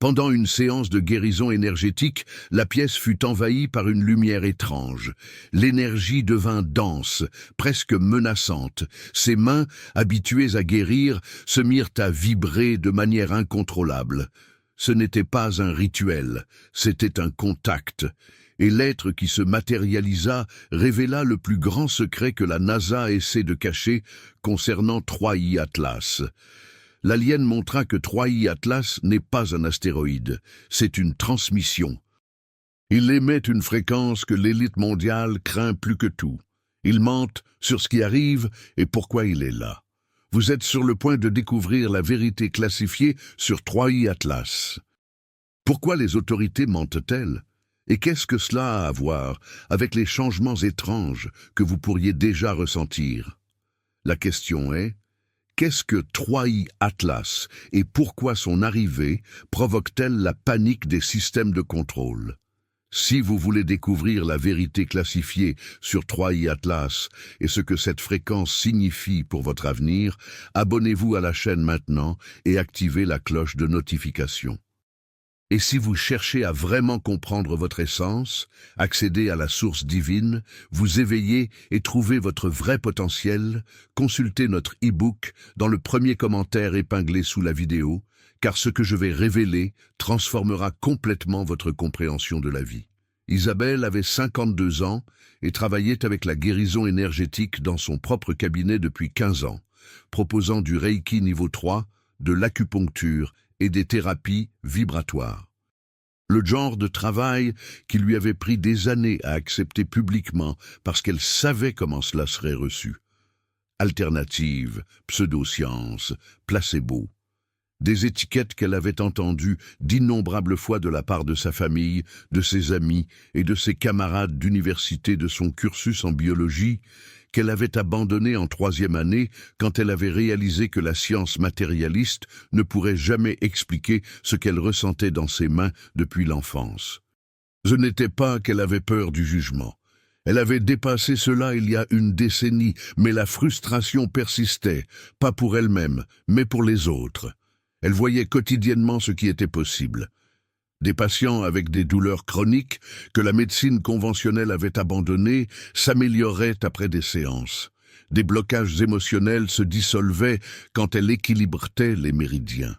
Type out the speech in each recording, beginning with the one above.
Pendant une séance de guérison énergétique, la pièce fut envahie par une lumière étrange. L'énergie devint dense, presque menaçante. Ses mains, habituées à guérir, se mirent à vibrer de manière incontrôlable. Ce n'était pas un rituel, c'était un contact. Et l'être qui se matérialisa révéla le plus grand secret que la NASA essaie de cacher concernant 3I Atlas. L'alien montra que 3I Atlas n'est pas un astéroïde, c'est une transmission. Il émet une fréquence que l'élite mondiale craint plus que tout. Il mente sur ce qui arrive et pourquoi il est là. Vous êtes sur le point de découvrir la vérité classifiée sur 3I Atlas. Pourquoi les autorités mentent-elles? Et qu'est-ce que cela a à voir avec les changements étranges que vous pourriez déjà ressentir? La question est: qu'est-ce que 3I Atlas et pourquoi son arrivée provoque-t-elle la panique des systèmes de contrôle? Si vous voulez découvrir la vérité classifiée sur 3I Atlas et ce que cette fréquence signifie pour votre avenir, abonnez-vous à la chaîne maintenant et activez la cloche de notification. Et si vous cherchez à vraiment comprendre votre essence, accéder à la source divine, vous éveiller et trouver votre vrai potentiel, consultez notre e-book dans le premier commentaire épinglé sous la vidéo, car ce que je vais révéler transformera complètement votre compréhension de la vie. Isabelle avait 52 ans et travaillait avec la guérison énergétique dans son propre cabinet depuis 15 ans, proposant du Reiki niveau 3, de l'acupuncture et des thérapies vibratoires. Le genre de travail qui lui avait pris des années à accepter publiquement parce qu'elle savait comment cela serait reçu. Alternative, pseudoscience, placebo. Des étiquettes qu'elle avait entendues d'innombrables fois de la part de sa famille, de ses amis et de ses camarades d'université de son cursus en biologie, qu'elle avait abandonné en 3e année quand elle avait réalisé que la science matérialiste ne pourrait jamais expliquer ce qu'elle ressentait dans ses mains depuis l'enfance. Ce n'était pas qu'elle avait peur du jugement. Elle avait dépassé cela il y a une décennie, mais la frustration persistait, pas pour elle-même, mais pour les autres. Elle voyait quotidiennement ce qui était possible. Des patients avec des douleurs chroniques que la médecine conventionnelle avait abandonnées s'amélioraient après des séances. Des blocages émotionnels se dissolvaient quand elle équilibrait les méridiens.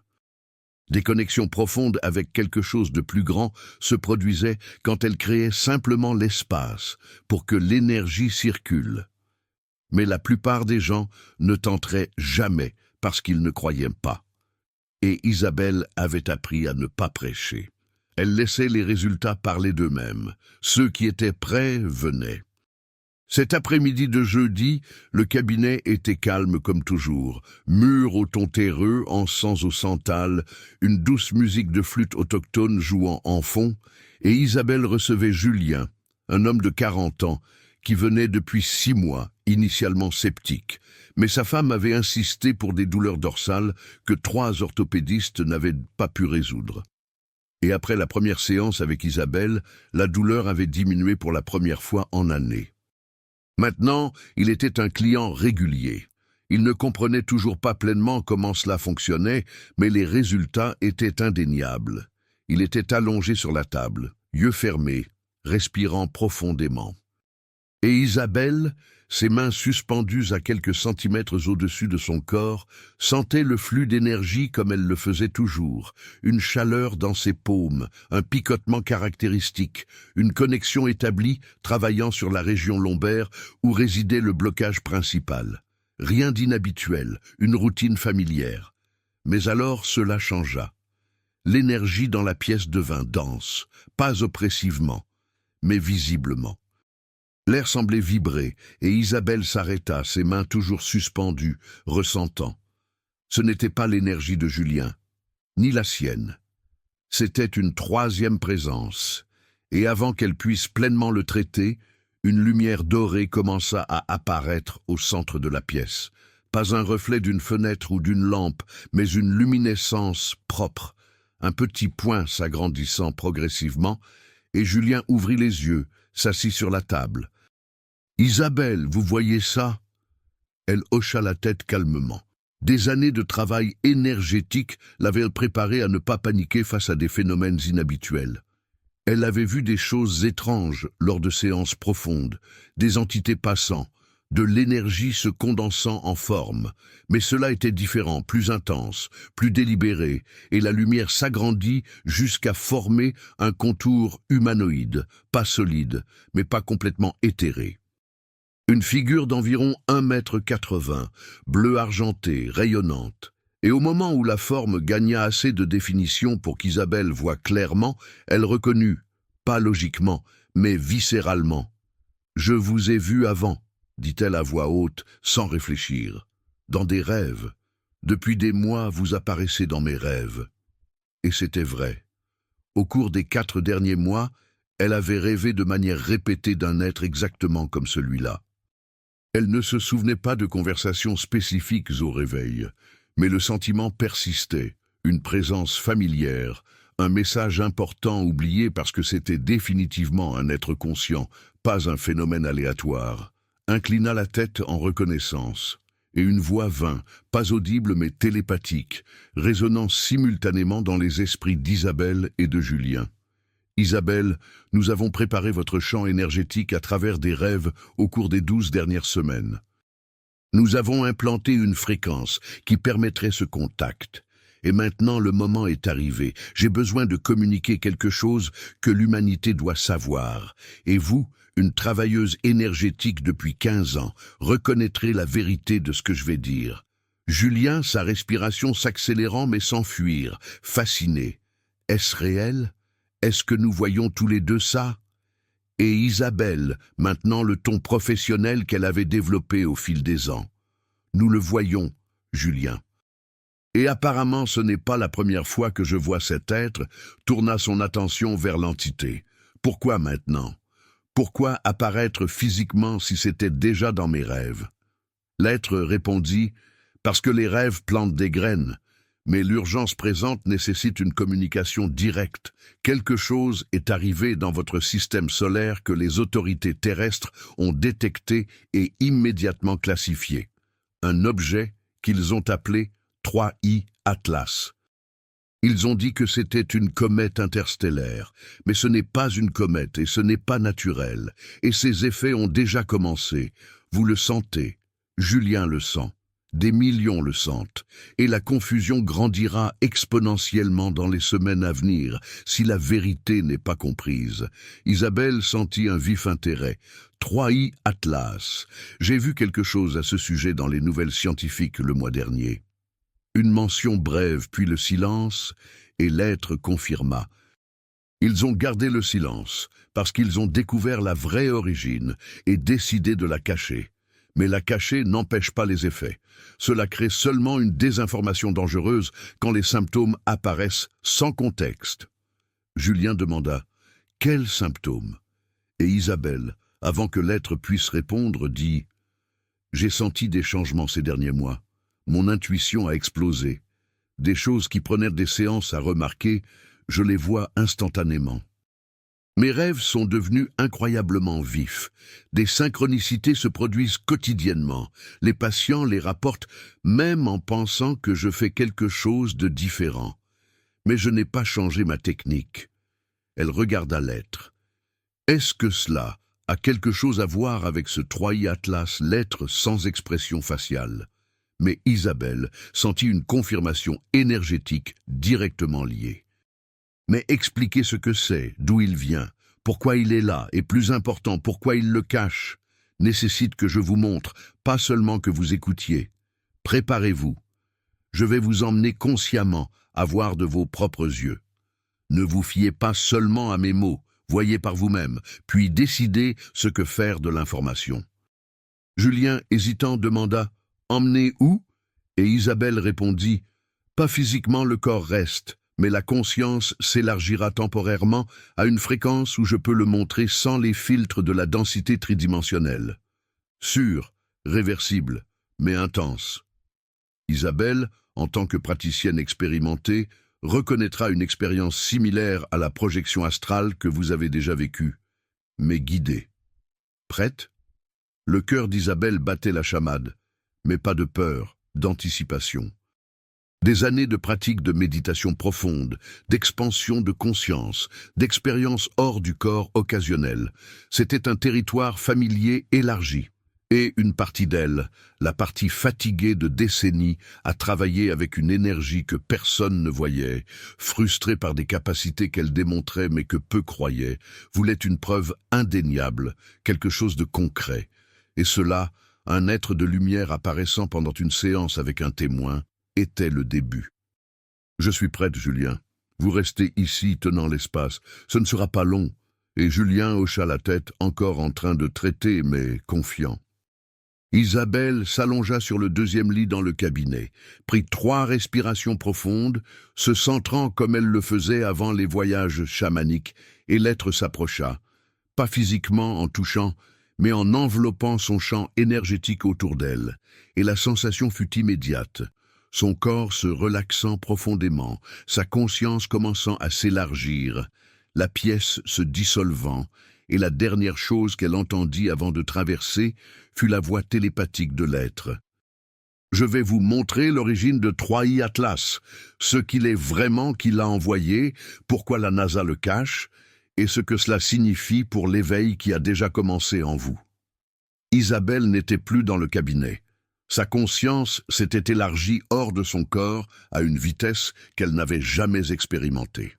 Des connexions profondes avec quelque chose de plus grand se produisaient quand elle créait simplement l'espace pour que l'énergie circule. Mais la plupart des gens ne tenteraient jamais parce qu'ils ne croyaient pas. Et Isabelle avait appris à ne pas prêcher. Elle laissait les résultats parler d'eux-mêmes. Ceux qui étaient prêts venaient. Cet après-midi de jeudi, le cabinet était calme comme toujours. Murs au ton terreux, encens au santal, une douce musique de flûte autochtone jouant en fond, et Isabelle recevait Julien, un homme de 40 ans, qui venait depuis 6 mois, initialement sceptique. Mais sa femme avait insisté pour des douleurs dorsales que 3 orthopédistes n'avaient pas pu résoudre. Et après la première séance avec Isabelle, la douleur avait diminué pour la première fois en années. Maintenant, il était un client régulier. Il ne comprenait toujours pas pleinement comment cela fonctionnait, mais les résultats étaient indéniables. Il était allongé sur la table, yeux fermés, respirant profondément. Et Isabelle, ses mains suspendues à quelques centimètres au-dessus de son corps, sentait le flux d'énergie comme elle le faisait toujours, une chaleur dans ses paumes, un picotement caractéristique, une connexion établie travaillant sur la région lombaire où résidait le blocage principal. Rien d'inhabituel, une routine familière. Mais alors cela changea. L'énergie dans la pièce devint dense, pas oppressivement, mais visiblement. L'air semblait vibrer, et Isabelle s'arrêta, ses mains toujours suspendues, ressentant. Ce n'était pas l'énergie de Julien, ni la sienne. C'était une 3e présence, et avant qu'elle puisse pleinement le traiter, une lumière dorée commença à apparaître au centre de la pièce. Pas un reflet d'une fenêtre ou d'une lampe, mais une luminescence propre, un petit point s'agrandissant progressivement, et Julien ouvrit les yeux, s'assit sur la table. « Isabelle, vous voyez ça ?» Elle hocha la tête calmement. Des années de travail énergétique l'avaient préparée à ne pas paniquer face à des phénomènes inhabituels. Elle avait vu des choses étranges lors de séances profondes, des entités passant, de l'énergie se condensant en forme, mais cela était différent, plus intense, plus délibéré, et la lumière s'agrandit jusqu'à former un contour humanoïde, pas solide, mais pas complètement éthéré. Une figure d'environ 1,80 m, bleu argenté, rayonnante. Et au moment où la forme gagna assez de définition pour qu'Isabelle voie clairement, elle reconnut, pas logiquement, mais viscéralement. « Je vous ai vu avant », dit-elle à voix haute, sans réfléchir. « Dans des rêves. Depuis des mois, vous apparaissez dans mes rêves. » Et c'était vrai. Au cours des 4 derniers mois, elle avait rêvé de manière répétée d'un être exactement comme celui-là. Elle ne se souvenait pas de conversations spécifiques au réveil, mais le sentiment persistait, une présence familière, un message important oublié parce que c'était définitivement un être conscient, pas un phénomène aléatoire, inclina la tête en reconnaissance, et une voix vint, pas audible mais télépathique, résonnant simultanément dans les esprits d'Isabelle et de Julien. « Isabelle, nous avons préparé votre champ énergétique à travers des rêves au cours des 12 dernières semaines. Nous avons implanté une fréquence qui permettrait ce contact. Et maintenant le moment est arrivé. J'ai besoin de communiquer quelque chose que l'humanité doit savoir. Et vous, une travailleuse énergétique depuis 15 ans, reconnaîtrez la vérité de ce que je vais dire. » Julien, sa respiration s'accélérant mais sans fuir, fasciné. Est-ce réel? Est-ce que nous voyons tous les deux ça? Et Isabelle, maintenant le ton professionnel qu'elle avait développé au fil des ans. Nous le voyons, Julien. Et apparemment ce n'est pas la première fois que je vois cet être, tourna son attention vers l'entité. Pourquoi maintenant? Pourquoi apparaître physiquement si c'était déjà dans mes rêves? L'être répondit, parce que les rêves plantent des graines. Mais l'urgence présente nécessite une communication directe. Quelque chose est arrivé dans votre système solaire que les autorités terrestres ont détecté et immédiatement classifié. Un objet qu'ils ont appelé 3I Atlas. Ils ont dit que c'était une comète interstellaire, mais ce n'est pas une comète et ce n'est pas naturel. Et ces effets ont déjà commencé. Vous le sentez. Julien le sent. Des millions le sentent, et la confusion grandira exponentiellement dans les semaines à venir si la vérité n'est pas comprise. Isabelle sentit un vif intérêt. 3I Atlas. J'ai vu quelque chose à ce sujet dans les nouvelles scientifiques le mois dernier. Une mention brève, puis le silence, et l'être confirma. Ils ont gardé le silence, parce qu'ils ont découvert la vraie origine et décidé de la cacher. Mais la cacher n'empêche pas les effets. Cela crée seulement une désinformation dangereuse quand les symptômes apparaissent sans contexte. Julien demanda « Quels symptômes ?» Et Isabelle, avant que l'être puisse répondre, dit « J'ai senti des changements ces derniers mois. Mon intuition a explosé. Des choses qui prenaient des séances à remarquer, je les vois instantanément. Mes rêves sont devenus incroyablement vifs. Des synchronicités se produisent quotidiennement. Les patients les rapportent même en pensant que je fais quelque chose de différent. Mais je n'ai pas changé ma technique. » Elle regarda l'être. « Est-ce que cela a quelque chose à voir avec ce 3I Atlas, l'être sans expression faciale ?» Mais Isabelle sentit une confirmation énergétique directement liée. Mais expliquez ce que c'est, d'où il vient, pourquoi il est là, et plus important, pourquoi il le cache, nécessite que je vous montre, pas seulement que vous écoutiez. Préparez-vous. Je vais vous emmener consciemment à voir de vos propres yeux. Ne vous fiez pas seulement à mes mots, voyez par vous-même, puis décidez ce que faire de l'information. Julien, hésitant, demanda « Emmener où ?» Et Isabelle répondit « Pas physiquement, le corps reste. Mais la conscience s'élargira temporairement à une fréquence où je peux le montrer sans les filtres de la densité tridimensionnelle. Sûre, réversible, mais intense. » Isabelle, en tant que praticienne expérimentée, reconnaîtra une expérience similaire à la projection astrale que vous avez déjà vécue, mais guidée. Prête? Le cœur d'Isabelle battait la chamade, mais pas de peur, d'anticipation. Des années de pratique de méditation profonde, d'expansion de conscience, d'expériences hors du corps occasionnelles. C'était un territoire familier élargi. Et une partie d'elle, la partie fatiguée de décennies, a travaillé avec une énergie que personne ne voyait, frustrée par des capacités qu'elle démontrait mais que peu croyaient, voulait une preuve indéniable, quelque chose de concret. Et cela, un être de lumière apparaissant pendant une séance avec un témoin, était le début. « Je suis prête, Julien. Vous restez ici, tenant l'espace. Ce ne sera pas long. » Et Julien hocha la tête, encore en train de traiter, mais confiant. Isabelle s'allongea sur le deuxième lit dans le cabinet, prit 3 respirations profondes, se centrant comme elle le faisait avant les voyages chamaniques, et l'être s'approcha, pas physiquement en touchant, mais en enveloppant son champ énergétique autour d'elle, et la sensation fut immédiate, son corps se relaxant profondément, sa conscience commençant à s'élargir, la pièce se dissolvant, et la dernière chose qu'elle entendit avant de traverser fut la voix télépathique de l'être. « Je vais vous montrer l'origine de 3i Atlas, ce qu'il est vraiment qui l'a envoyé, pourquoi la NASA le cache, et ce que cela signifie pour l'éveil qui a déjà commencé en vous. » Isabelle n'était plus dans le cabinet. Sa conscience s'était élargie hors de son corps à une vitesse qu'elle n'avait jamais expérimentée.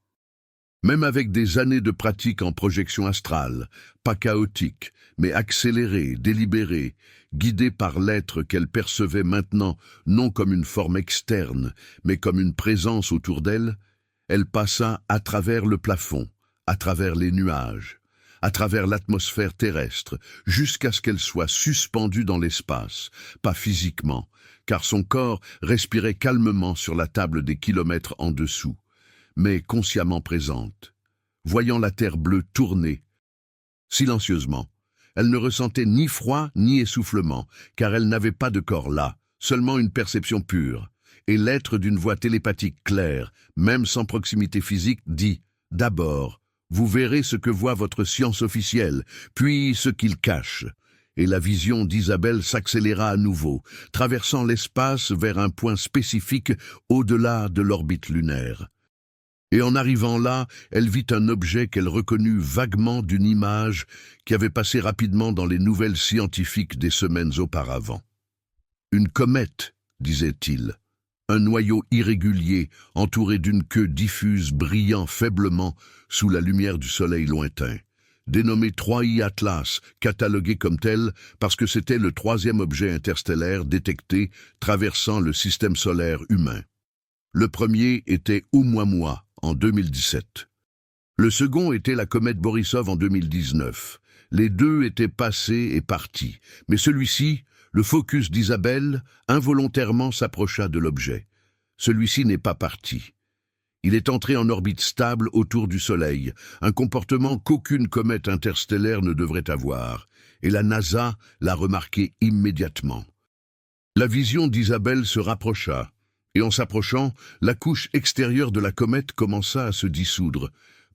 Même avec des années de pratique en projection astrale, pas chaotique, mais accélérée, délibérée, guidée par l'être qu'elle percevait maintenant non comme une forme externe, mais comme une présence autour d'elle, elle passa à travers le plafond, à travers les nuages, à travers l'atmosphère terrestre, jusqu'à ce qu'elle soit suspendue dans l'espace, pas physiquement, car son corps respirait calmement sur la table des kilomètres en dessous, mais consciemment présente, voyant la terre bleue tourner. Silencieusement, elle ne ressentait ni froid ni essoufflement, car elle n'avait pas de corps là, seulement une perception pure, et l'être d'une voix télépathique claire, même sans proximité physique, dit « D'abord, vous verrez ce que voit votre science officielle, puis ce qu'il cache. » Et la vision d'Isabelle s'accéléra à nouveau, traversant l'espace vers un point spécifique au-delà de l'orbite lunaire. Et en arrivant là, elle vit un objet qu'elle reconnut vaguement d'une image qui avait passé rapidement dans les nouvelles scientifiques des semaines auparavant. « Une comète », disait-il, un noyau irrégulier entouré d'une queue diffuse brillant faiblement sous la lumière du soleil lointain, dénommé 3i Atlas, catalogué comme tel parce que c'était le 3e objet interstellaire détecté traversant le système solaire humain. Le premier était Oumuamua en 2017. Le second était la comète Borisov en 2019. Les deux étaient passés et partis, mais celui-ci, le focus d'Isabelle, involontairement s'approcha de l'objet. Celui-ci n'est pas parti. Il est entré en orbite stable autour du Soleil, un comportement qu'aucune comète interstellaire ne devrait avoir, et la NASA l'a remarqué immédiatement. La vision d'Isabelle se rapprocha, et en s'approchant, la couche extérieure de la comète commença à se dissoudre,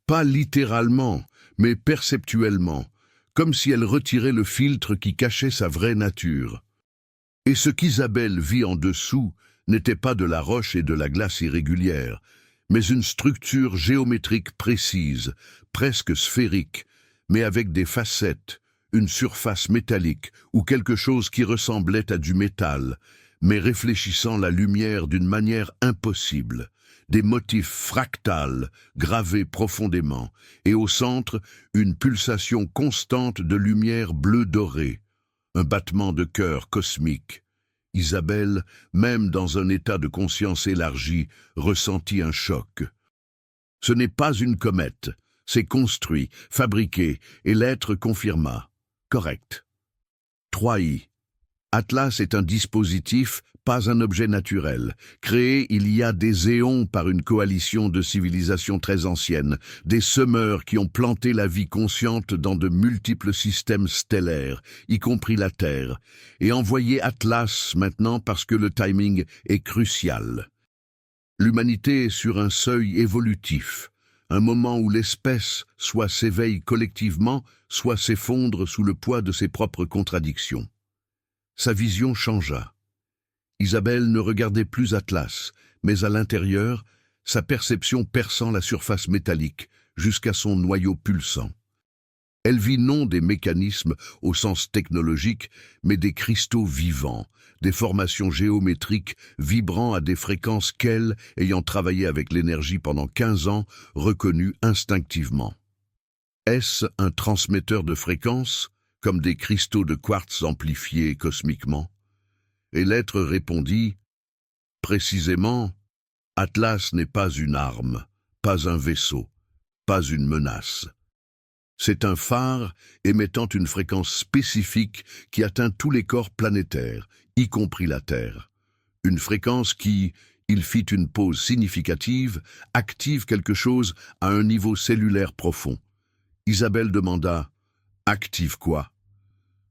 pas littéralement, mais perceptuellement, comme si elle retirait le filtre qui cachait sa vraie nature. Et ce qu'Isabelle vit en dessous n'était pas de la roche et de la glace irrégulière, mais une structure géométrique précise, presque sphérique, mais avec des facettes, une surface métallique ou quelque chose qui ressemblait à du métal, mais réfléchissant la lumière d'une manière impossible, des motifs fractales gravés profondément, et au centre, une pulsation constante de lumière bleu-dorée, un battement de cœur cosmique. Isabelle, même dans un état de conscience élargi, ressentit un choc. Ce n'est pas une comète, c'est construit, fabriqué, et l'être confirma. Correct. 3i. Atlas est un dispositif, pas un objet naturel, créé il y a des éons par une coalition de civilisations très anciennes, des semeurs qui ont planté la vie consciente dans de multiples systèmes stellaires, y compris la Terre, et envoyé Atlas maintenant parce que le timing est crucial. L'humanité est sur un seuil évolutif, un moment où l'espèce soit s'éveille collectivement, soit s'effondre sous le poids de ses propres contradictions. Sa vision changea. Isabelle ne regardait plus Atlas, mais à l'intérieur, sa perception perçant la surface métallique jusqu'à son noyau pulsant. Elle vit non des mécanismes au sens technologique, mais des cristaux vivants, des formations géométriques vibrant à des fréquences qu'elle, ayant travaillé avec l'énergie pendant 15 ans, reconnut instinctivement. Est-ce un transmetteur de fréquences, comme des cristaux de quartz amplifiés cosmiquement? Et l'être répondit, précisément, Atlas n'est pas une arme, pas un vaisseau, pas une menace. C'est un phare émettant une fréquence spécifique qui atteint tous les corps planétaires, y compris la Terre. Une fréquence qui, il fit une pause significative, active quelque chose à un niveau cellulaire profond. Isabelle demanda « Active quoi ?»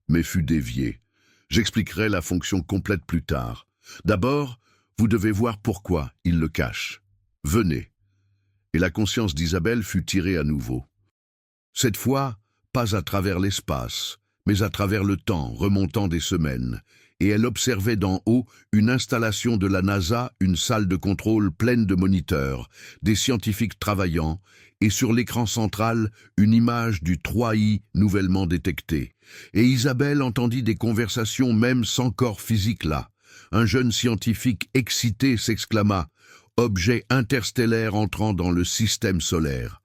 mais fut déviée. J'expliquerai la fonction complète plus tard. D'abord, vous devez voir pourquoi il le cache. Venez. Et la conscience d'Isabelle fut tirée à nouveau. Cette fois, pas à travers l'espace, mais à travers le temps, remontant des semaines, et elle observait d'en haut une installation de la NASA, une salle de contrôle pleine de moniteurs, des scientifiques travaillant, et sur l'écran central, une image du 3I nouvellement détecté. Et Isabelle entendit des conversations même sans corps physique là. Un jeune scientifique excité s'exclama « Objet interstellaire entrant dans le système solaire ».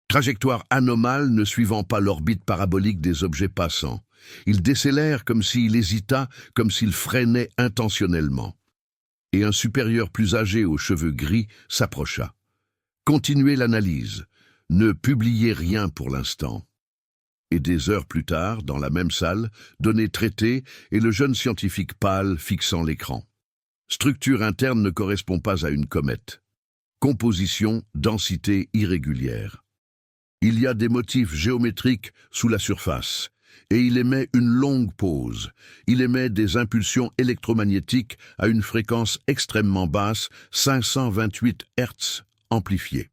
Trajectoire anomale ne suivant pas l'orbite parabolique des objets passants. Il décélère comme s'il hésita, comme s'il freinait intentionnellement. Et un supérieur plus âgé aux cheveux gris s'approcha. Continuez l'analyse. Ne publiez rien pour l'instant. Et des heures plus tard, dans la même salle, données traitées et le jeune scientifique pâle fixant l'écran. Structure interne ne correspond pas à une comète. Composition, densité irrégulière. Il y a des motifs géométriques sous la surface, et il émet une longue pause. Il émet des impulsions électromagnétiques à une fréquence extrêmement basse, 528 Hz amplifiée.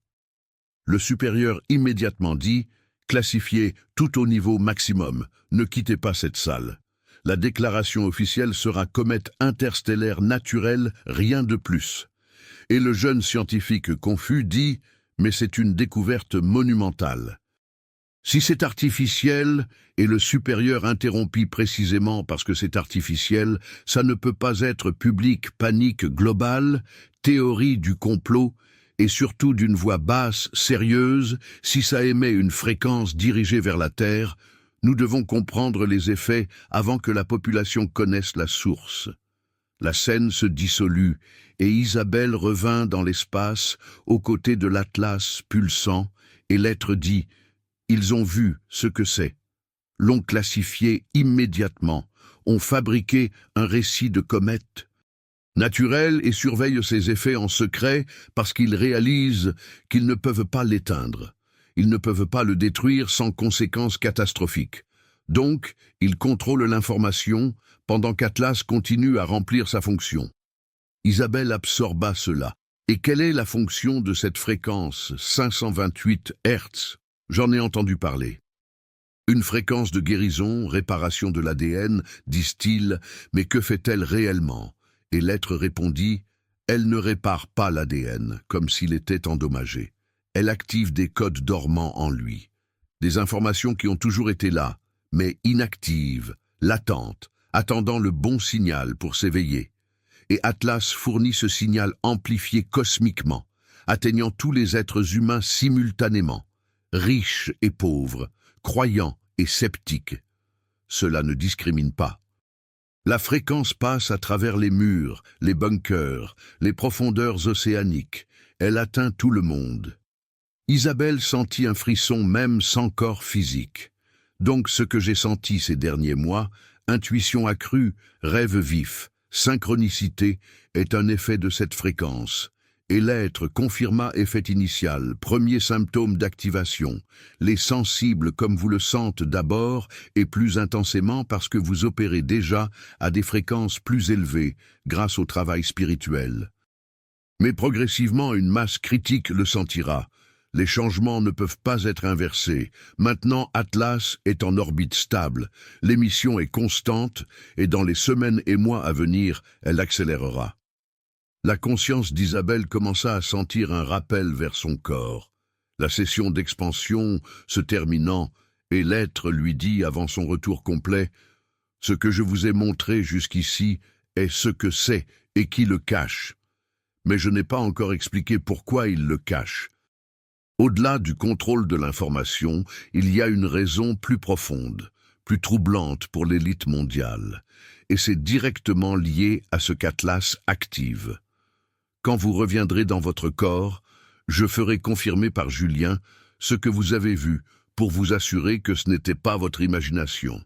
Le supérieur immédiatement dit « Classifiez tout au niveau maximum, ne quittez pas cette salle. La déclaration officielle sera comète interstellaire naturelle, rien de plus. » Et le jeune scientifique confus dit « Mais c'est une découverte monumentale. » Si c'est artificiel, et le supérieur interrompit précisément parce que c'est artificiel, ça ne peut pas être public, panique globale, théorie du complot, et surtout d'une voix basse, sérieuse, si ça émet une fréquence dirigée vers la Terre, nous devons comprendre les effets avant que la population connaisse la source. La scène se dissolut, et Isabelle revint dans l'espace, aux côtés de l'Atlas pulsant, et l'être dit « Ils ont vu ce que c'est. L'ont classifié immédiatement, ont fabriqué un récit de comète. Naturel et surveillent ses effets en secret parce qu'ils réalisent qu'ils ne peuvent pas l'éteindre. Ils ne peuvent pas le détruire sans conséquences catastrophiques. Donc, ils contrôlent l'information pendant qu'Atlas continue à remplir sa fonction. » Isabelle absorba cela. Et quelle est la fonction de cette fréquence 528 Hz? J'en ai entendu parler. Une fréquence de guérison, réparation de l'ADN, disent-ils, mais que fait-elle réellement? Et l'être répondit, elle ne répare pas l'ADN, comme s'il était endommagé. Elle active des codes dormants en lui. Des informations qui ont toujours été là, mais inactives, latentes, attendant le bon signal pour s'éveiller. Et Atlas fournit ce signal amplifié cosmiquement, atteignant tous les êtres humains simultanément, riches et pauvres, croyants et sceptiques. Cela ne discrimine pas. La fréquence passe à travers les murs, les bunkers, les profondeurs océaniques. Elle atteint tout le monde. Isabelle sentit un frisson même sans corps physique. Donc ce que j'ai senti ces derniers mois, intuition accrue, rêve vif, synchronicité, est un effet de cette fréquence. Et l'être confirma effet initial, premier symptôme d'activation. Les sensibles comme vous le sentent d'abord et plus intensément parce que vous opérez déjà à des fréquences plus élevées grâce au travail spirituel. Mais progressivement une masse critique le sentira. Les changements ne peuvent pas être inversés. Maintenant, Atlas est en orbite stable. L'émission est constante et dans les semaines et mois à venir, elle accélérera. La conscience d'Isabelle commença à sentir un rappel vers son corps. La session d'expansion se terminant, et l'être lui dit avant son retour complet « Ce que je vous ai montré jusqu'ici est ce que c'est et qui le cache. Mais je n'ai pas encore expliqué pourquoi il le cache. Au-delà du contrôle de l'information, il y a une raison plus profonde, plus troublante pour l'élite mondiale, et c'est directement lié à ce qu'Atlas active. Quand vous reviendrez dans votre corps, je ferai confirmer par Julien ce que vous avez vu pour vous assurer que ce n'était pas votre imagination.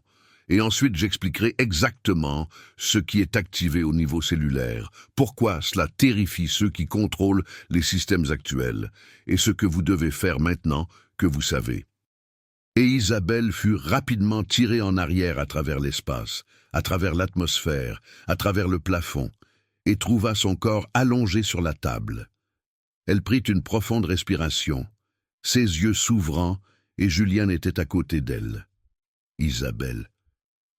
Et ensuite j'expliquerai exactement ce qui est activé au niveau cellulaire, pourquoi cela terrifie ceux qui contrôlent les systèmes actuels, et ce que vous devez faire maintenant que vous savez. Et Isabelle fut rapidement tirée en arrière à travers l'espace, à travers l'atmosphère, à travers le plafond, et trouva son corps allongé sur la table. Elle prit une profonde respiration, ses yeux s'ouvrant, et Julien était à côté d'elle. « Isabelle,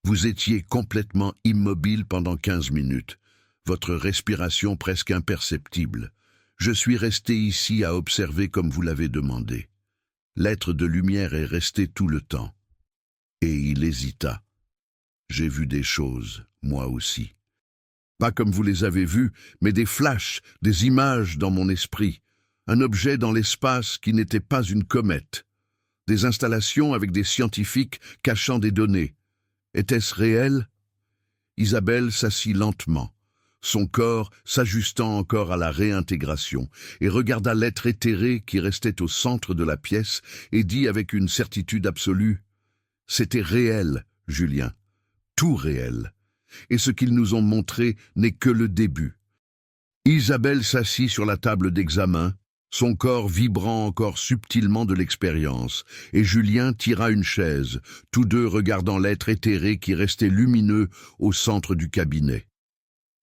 vous étiez complètement immobile pendant 15 minutes, votre respiration presque imperceptible. Je suis resté ici à observer comme vous l'avez demandé. L'être de lumière est resté tout le temps. » Et il hésita. « J'ai vu des choses, moi aussi. Pas comme vous les avez vues, mais des flashs, des images dans mon esprit. Un objet dans l'espace qui n'était pas une comète. Des installations avec des scientifiques cachant des données. Était-ce réel ? » Isabelle s'assit lentement, son corps s'ajustant encore à la réintégration, et regarda l'être éthéré qui restait au centre de la pièce et dit avec une certitude absolue « C'était réel, Julien, tout réel. Et ce qu'ils nous ont montré n'est que le début. » Isabelle s'assit sur la table d'examen, son corps vibrant encore subtilement de l'expérience, et Julien tira une chaise, tous deux regardant l'être éthéré qui restait lumineux au centre du cabinet.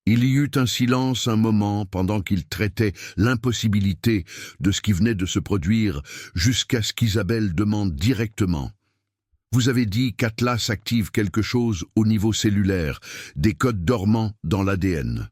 Il y eut un silence un moment pendant qu'ils traitaient l'impossibilité de ce qui venait de se produire, jusqu'à ce qu'Isabelle demande directement. « Vous avez dit qu'Atlas active quelque chose au niveau cellulaire, des codes dormants dans l'ADN.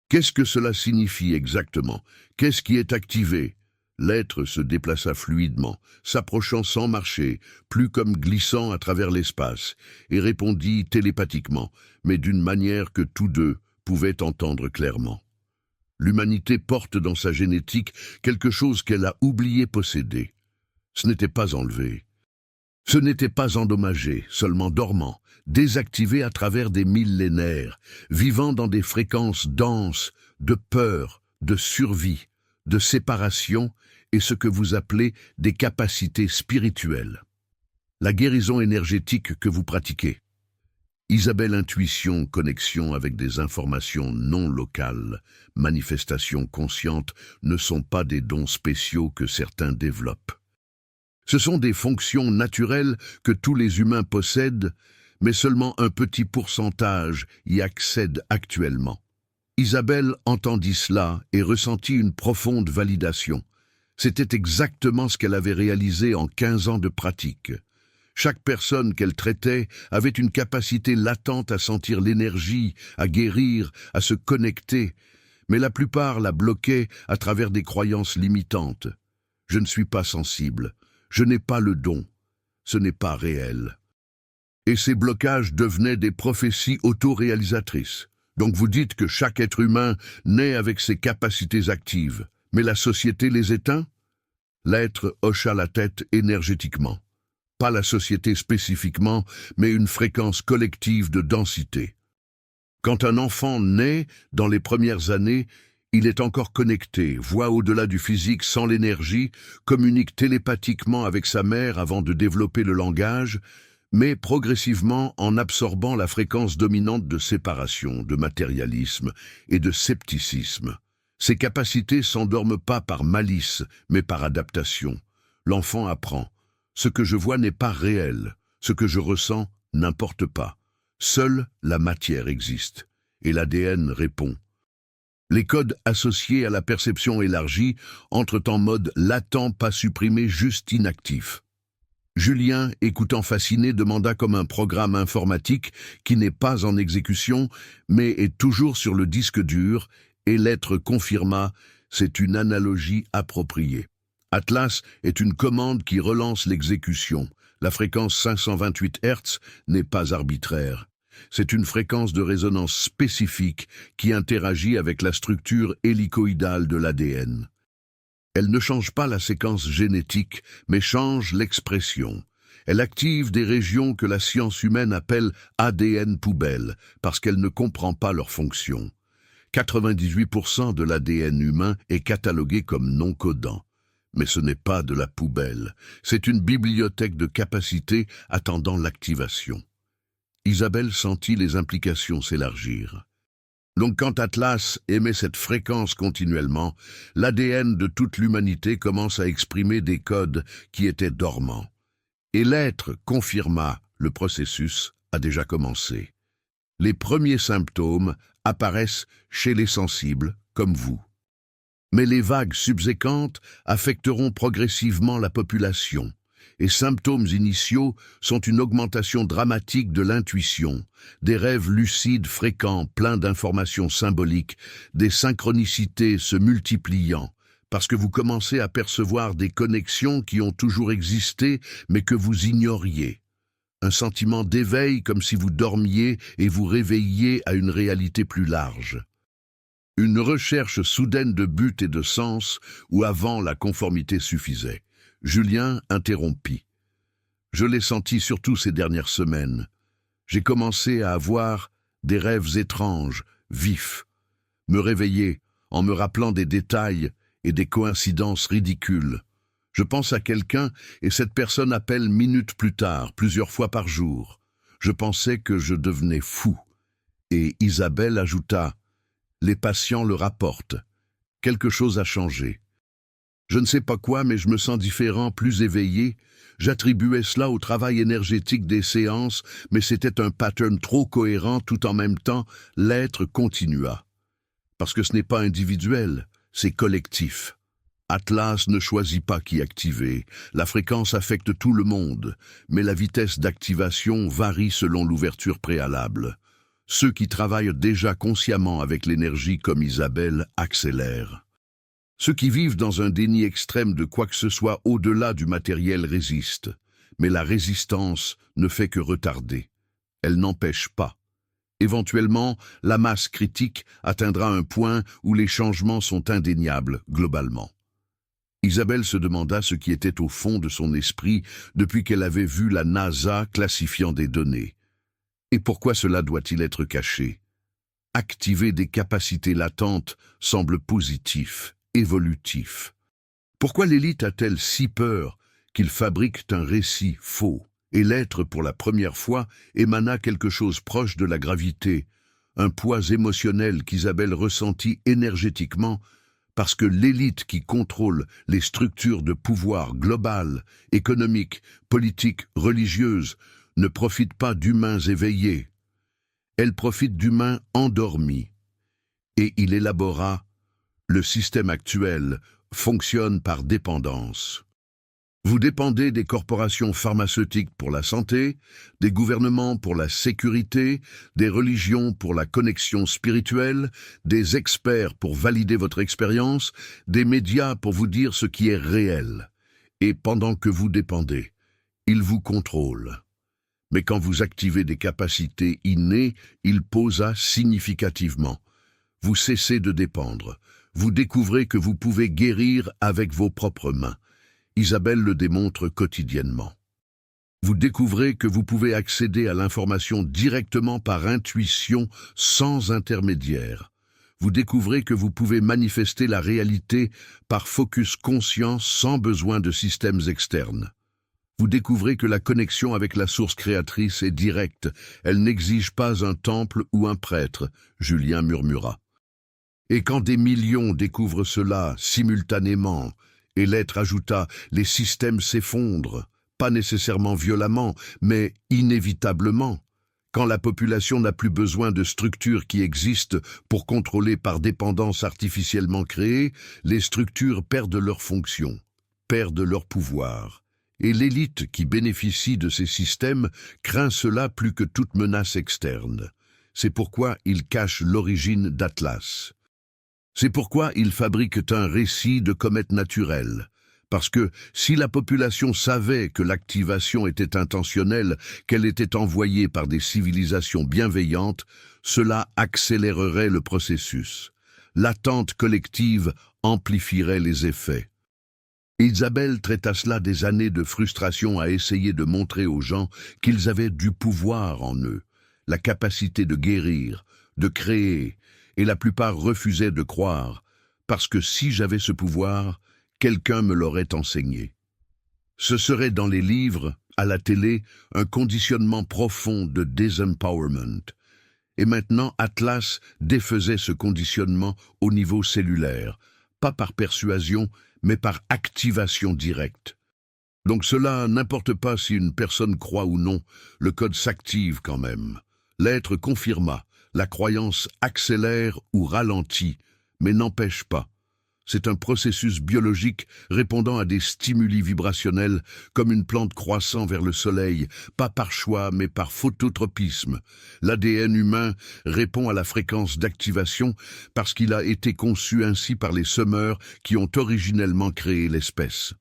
Qu'est-ce que cela signifie exactement? Qu'est-ce qui est activé ?» L'être se déplaça fluidement, s'approchant sans marcher, plus comme glissant à travers l'espace, et répondit télépathiquement, mais d'une manière que tous deux pouvaient entendre clairement. L'humanité porte dans sa génétique quelque chose qu'elle a oublié posséder. Ce n'était pas enlevé. Ce n'était pas endommagé, seulement dormant, désactivé à travers des millénaires, vivant dans des fréquences denses, de peur, de survie, de séparation et ce que vous appelez des capacités spirituelles. La guérison énergétique que vous pratiquez. Isabelle, intuition, connexion avec des informations non locales, manifestations conscientes ne sont pas des dons spéciaux que certains développent. Ce sont des fonctions naturelles que tous les humains possèdent, mais seulement un petit pourcentage y accède actuellement. Isabelle entendit cela et ressentit une profonde validation. C'était exactement ce qu'elle avait réalisé en 15 ans de pratique. Chaque personne qu'elle traitait avait une capacité latente à sentir l'énergie, à guérir, à se connecter, mais la plupart la bloquaient à travers des croyances limitantes. « Je ne suis pas sensible. Je n'ai pas le don. Ce n'est pas réel. » Et ces blocages devenaient des prophéties autoréalisatrices. Donc vous dites que chaque être humain naît avec ses capacités actives, mais la société les éteint? L'être hocha la tête énergétiquement. Pas la société spécifiquement, mais une fréquence collective de densité. Quand un enfant naît, dans les premières années, il est encore connecté, voit au-delà du physique sans l'énergie, communique télépathiquement avec sa mère avant de développer le langage, mais progressivement en absorbant la fréquence dominante de séparation, de matérialisme et de scepticisme. Ses capacités s'endorment pas par malice, mais par adaptation. L'enfant apprend. Ce que je vois n'est pas réel. Ce que je ressens n'importe pas. Seule la matière existe. Et l'ADN répond. Les codes associés à la perception élargie entrent en mode latent, pas supprimé, juste inactif. Julien, écoutant fasciné, demanda comme un programme informatique qui n'est pas en exécution, mais est toujours sur le disque dur, et l'être confirma, c'est une analogie appropriée. Atlas est une commande qui relance l'exécution. La fréquence 528 Hz n'est pas arbitraire. C'est une fréquence de résonance spécifique qui interagit avec la structure hélicoïdale de l'ADN. Elle ne change pas la séquence génétique, mais change l'expression. Elle active des régions que la science humaine appelle ADN poubelle, parce qu'elle ne comprend pas leur fonction. 98% de l'ADN humain est catalogué comme non codant. Mais ce n'est pas de la poubelle, c'est une bibliothèque de capacités attendant l'activation. Isabelle sentit les implications s'élargir. Donc quand Atlas émet cette fréquence continuellement, l'ADN de toute l'humanité commence à exprimer des codes qui étaient dormants. Et l'être confirma, le processus a déjà commencé. Les premiers symptômes apparaissent chez les sensibles, comme vous. Mais les vagues subséquentes affecteront progressivement la population. Et symptômes initiaux sont une augmentation dramatique de l'intuition, des rêves lucides fréquents pleins d'informations symboliques, des synchronicités se multipliant, parce que vous commencez à percevoir des connexions qui ont toujours existé mais que vous ignoriez. Un sentiment d'éveil comme si vous dormiez et vous réveilliez à une réalité plus large. Une recherche soudaine de but et de sens où avant la conformité suffisait. Julien interrompit. Je l'ai senti surtout ces dernières semaines. J'ai commencé à avoir des rêves étranges, vifs, me réveiller en me rappelant des détails et des coïncidences ridicules. Je pense à quelqu'un et cette personne appelle minutes plus tard, plusieurs fois par jour. Je pensais que je devenais fou. Et Isabelle ajouta, « Les patients le rapportent. Quelque chose a changé. » Je ne sais pas quoi, mais je me sens différent, plus éveillé. J'attribuais cela au travail énergétique des séances, mais c'était un pattern trop cohérent tout en même temps. L'être continua. Parce que ce n'est pas individuel, c'est collectif. Atlas ne choisit pas qui activer. La fréquence affecte tout le monde, mais la vitesse d'activation varie selon l'ouverture préalable. Ceux qui travaillent déjà consciemment avec l'énergie comme Isabelle accélèrent. Ceux qui vivent dans un déni extrême de quoi que ce soit au-delà du matériel résistent, mais la résistance ne fait que retarder. Elle n'empêche pas. Éventuellement, la masse critique atteindra un point où les changements sont indéniables, globalement. Isabelle se demanda ce qui était au fond de son esprit depuis qu'elle avait vu la NASA classifiant des données. Et pourquoi cela doit-il être caché? Activer des capacités latentes semble positif, évolutif. Pourquoi l'élite a-t-elle si peur qu'ils fabriquent un récit faux? Et l'être, pour la première fois, émana quelque chose proche de la gravité, un poids émotionnel qu'Isabelle ressentit énergétiquement, parce que l'élite qui contrôle les structures de pouvoir globales, économiques, politiques, religieuses, ne profite pas d'humains éveillés. Elle profite d'humains endormis. Et il élabora le système actuel fonctionne par dépendance. Vous dépendez des corporations pharmaceutiques pour la santé, des gouvernements pour la sécurité, des religions pour la connexion spirituelle, des experts pour valider votre expérience, des médias pour vous dire ce qui est réel. Et pendant que vous dépendez, ils vous contrôlent. Mais quand vous activez des capacités innées, ils posent significativement. Vous cessez de dépendre. Vous découvrez que vous pouvez guérir avec vos propres mains. Isabelle le démontre quotidiennement. Vous découvrez que vous pouvez accéder à l'information directement par intuition, sans intermédiaire. Vous découvrez que vous pouvez manifester la réalité par focus conscient sans besoin de systèmes externes. Vous découvrez que la connexion avec la source créatrice est directe. Elle n'exige pas un temple ou un prêtre, Julien murmura. Et quand des millions découvrent cela simultanément, et l'être ajouta, les systèmes s'effondrent, pas nécessairement violemment, mais inévitablement, Quand la population n'a plus besoin de structures qui existent pour contrôler par dépendance artificiellement créée, les structures perdent leur fonction, perdent leur pouvoir. Et l'élite qui bénéficie de ces systèmes craint cela plus que toute menace externe. C'est pourquoi ils cachent l'origine d'Atlas. C'est pourquoi ils fabriquent un récit de comète naturelle. Parce que si la population savait que l'activation était intentionnelle, qu'elle était envoyée par des civilisations bienveillantes, cela accélérerait le processus. L'attente collective amplifierait les effets. Isabelle traita cela des années de frustration à essayer de montrer aux gens qu'ils avaient du pouvoir en eux, la capacité de guérir, de créer, et la plupart refusaient de croire, parce que si j'avais ce pouvoir, quelqu'un me l'aurait enseigné. Ce serait dans les livres, à la télé, un conditionnement profond de disempowerment. Et maintenant, Atlas défaisait ce conditionnement au niveau cellulaire, pas par persuasion, mais par activation directe. Donc cela n'importe pas si une personne croit ou non, le code s'active quand même. L'être confirma, la croyance accélère ou ralentit, mais n'empêche pas. C'est un processus biologique répondant à des stimuli vibrationnels comme une plante croissant vers le soleil, pas par choix mais par phototropisme. L'ADN humain répond à la fréquence d'activation parce qu'il a été conçu ainsi par les semeurs qui ont originellement créé l'espèce.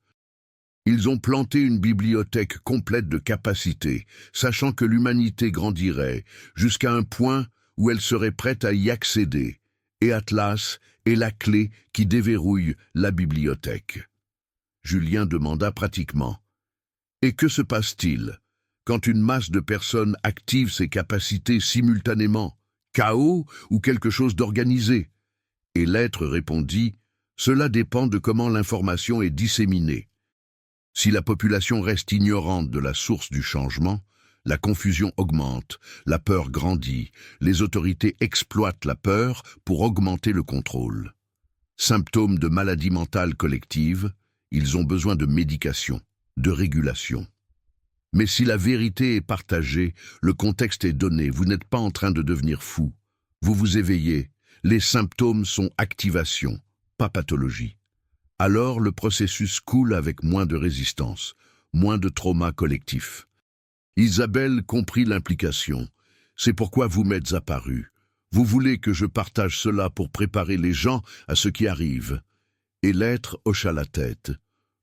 Ils ont planté une bibliothèque complète de capacités, sachant que l'humanité grandirait jusqu'à un point où elle serait prête à y accéder. Et Atlas est la clé qui déverrouille la bibliothèque. Julien demanda pratiquement. Et que se passe-t-il quand une masse de personnes active ses capacités simultanément? Chaos ou quelque chose d'organisé? Et l'être répondit, cela dépend de comment l'information est disséminée. Si la population reste ignorante de la source du changement, la confusion augmente, la peur grandit, les autorités exploitent la peur pour augmenter le contrôle. Symptômes de maladie mentale collective, ils ont besoin de médication, de régulation. Mais si la vérité est partagée, le contexte est donné, vous n'êtes pas en train de devenir fou. Vous vous éveillez, les symptômes sont activation, pas pathologie. Alors le processus coule avec moins de résistance, moins de trauma collectif. Isabelle comprit l'implication. C'est pourquoi vous m'êtes apparu. Vous voulez que je partage cela pour préparer les gens à ce qui arrive. Et l'être hocha la tête.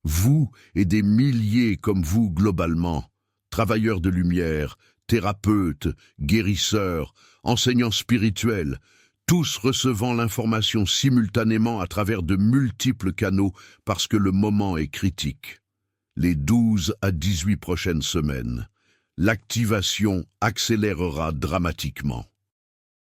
Vous et des milliers comme vous globalement, travailleurs de lumière, thérapeutes, guérisseurs, enseignants spirituels, tous recevant l'information simultanément à travers de multiples canaux parce que le moment est critique. Les 12 à 18 prochaines semaines. L'activation accélérera dramatiquement.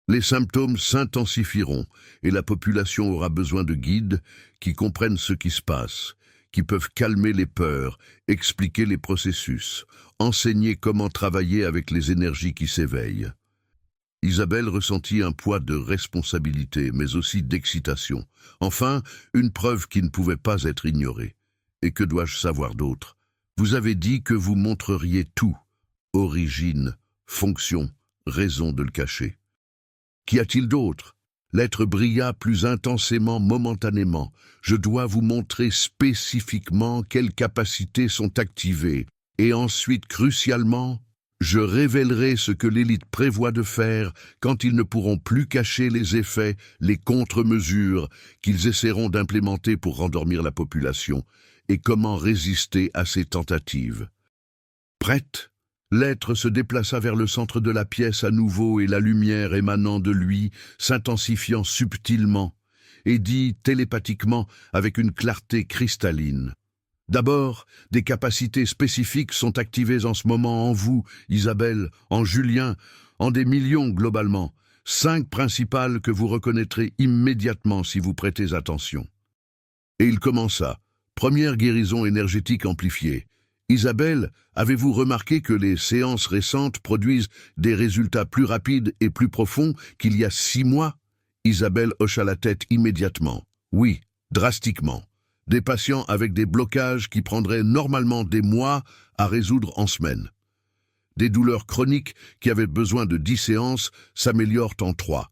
Les symptômes s'intensifieront et la population aura besoin de guides qui comprennent ce qui se passe, qui peuvent calmer les peurs, expliquer les processus, enseigner comment travailler avec les énergies qui s'éveillent. Isabelle ressentit un poids de responsabilité, mais aussi d'excitation. Enfin, une preuve qui ne pouvait pas être ignorée. Et que dois-je savoir d'autre? Vous avez dit que vous montreriez tout. Origine, fonction, raison de le cacher. Qu'y a-t-il d'autre? L'être brilla plus intensément momentanément. Je dois vous montrer spécifiquement quelles capacités sont activées. Et ensuite, crucialement, je révélerai ce que l'élite prévoit de faire quand ils ne pourront plus cacher les effets, les contre-mesures qu'ils essaieront d'implémenter pour rendormir la population, et comment résister à ces tentatives. Prête? L'être se déplaça vers le centre de la pièce à nouveau et la lumière émanant de lui, s'intensifiant subtilement, et dit télépathiquement avec une clarté cristalline. D'abord, des capacités spécifiques sont activées en ce moment en vous, Isabelle, en Julien, en des millions globalement, 5 principales que vous reconnaîtrez immédiatement si vous prêtez attention. Et il commença. Première guérison énergétique amplifiée. Isabelle, avez-vous remarqué que les séances récentes produisent des résultats plus rapides et plus profonds qu'il y a 6 mois? Isabelle hocha la tête immédiatement. Oui, drastiquement. Des patients avec des blocages qui prendraient normalement des mois à résoudre en semaines. Des douleurs chroniques qui avaient besoin de 10 séances s'améliorent en 3.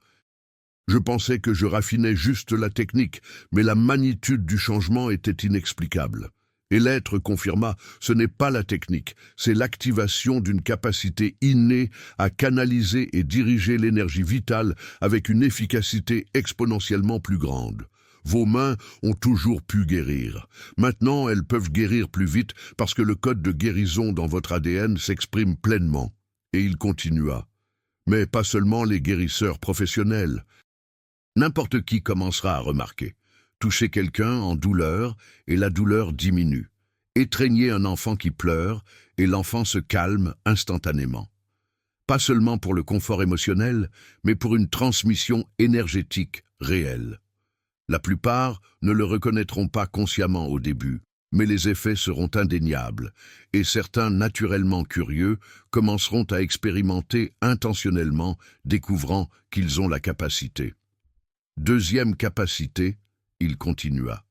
Je pensais que je raffinais juste la technique, mais la magnitude du changement était inexplicable. Et l'être confirma, ce n'est pas la technique, c'est l'activation d'une capacité innée à canaliser et diriger l'énergie vitale avec une efficacité exponentiellement plus grande. Vos mains ont toujours pu guérir. Maintenant, elles peuvent guérir plus vite parce que le code de guérison dans votre ADN s'exprime pleinement. Et il continua. Mais pas seulement les guérisseurs professionnels. N'importe qui commencera à remarquer. Touchez quelqu'un en douleur et la douleur diminue. Étreignez un enfant qui pleure et l'enfant se calme instantanément. Pas seulement pour le confort émotionnel, mais pour une transmission énergétique réelle. La plupart ne le reconnaîtront pas consciemment au début, mais les effets seront indéniables, et certains naturellement curieux commenceront à expérimenter intentionnellement, découvrant qu'ils ont la capacité. Deuxième capacité, il continua.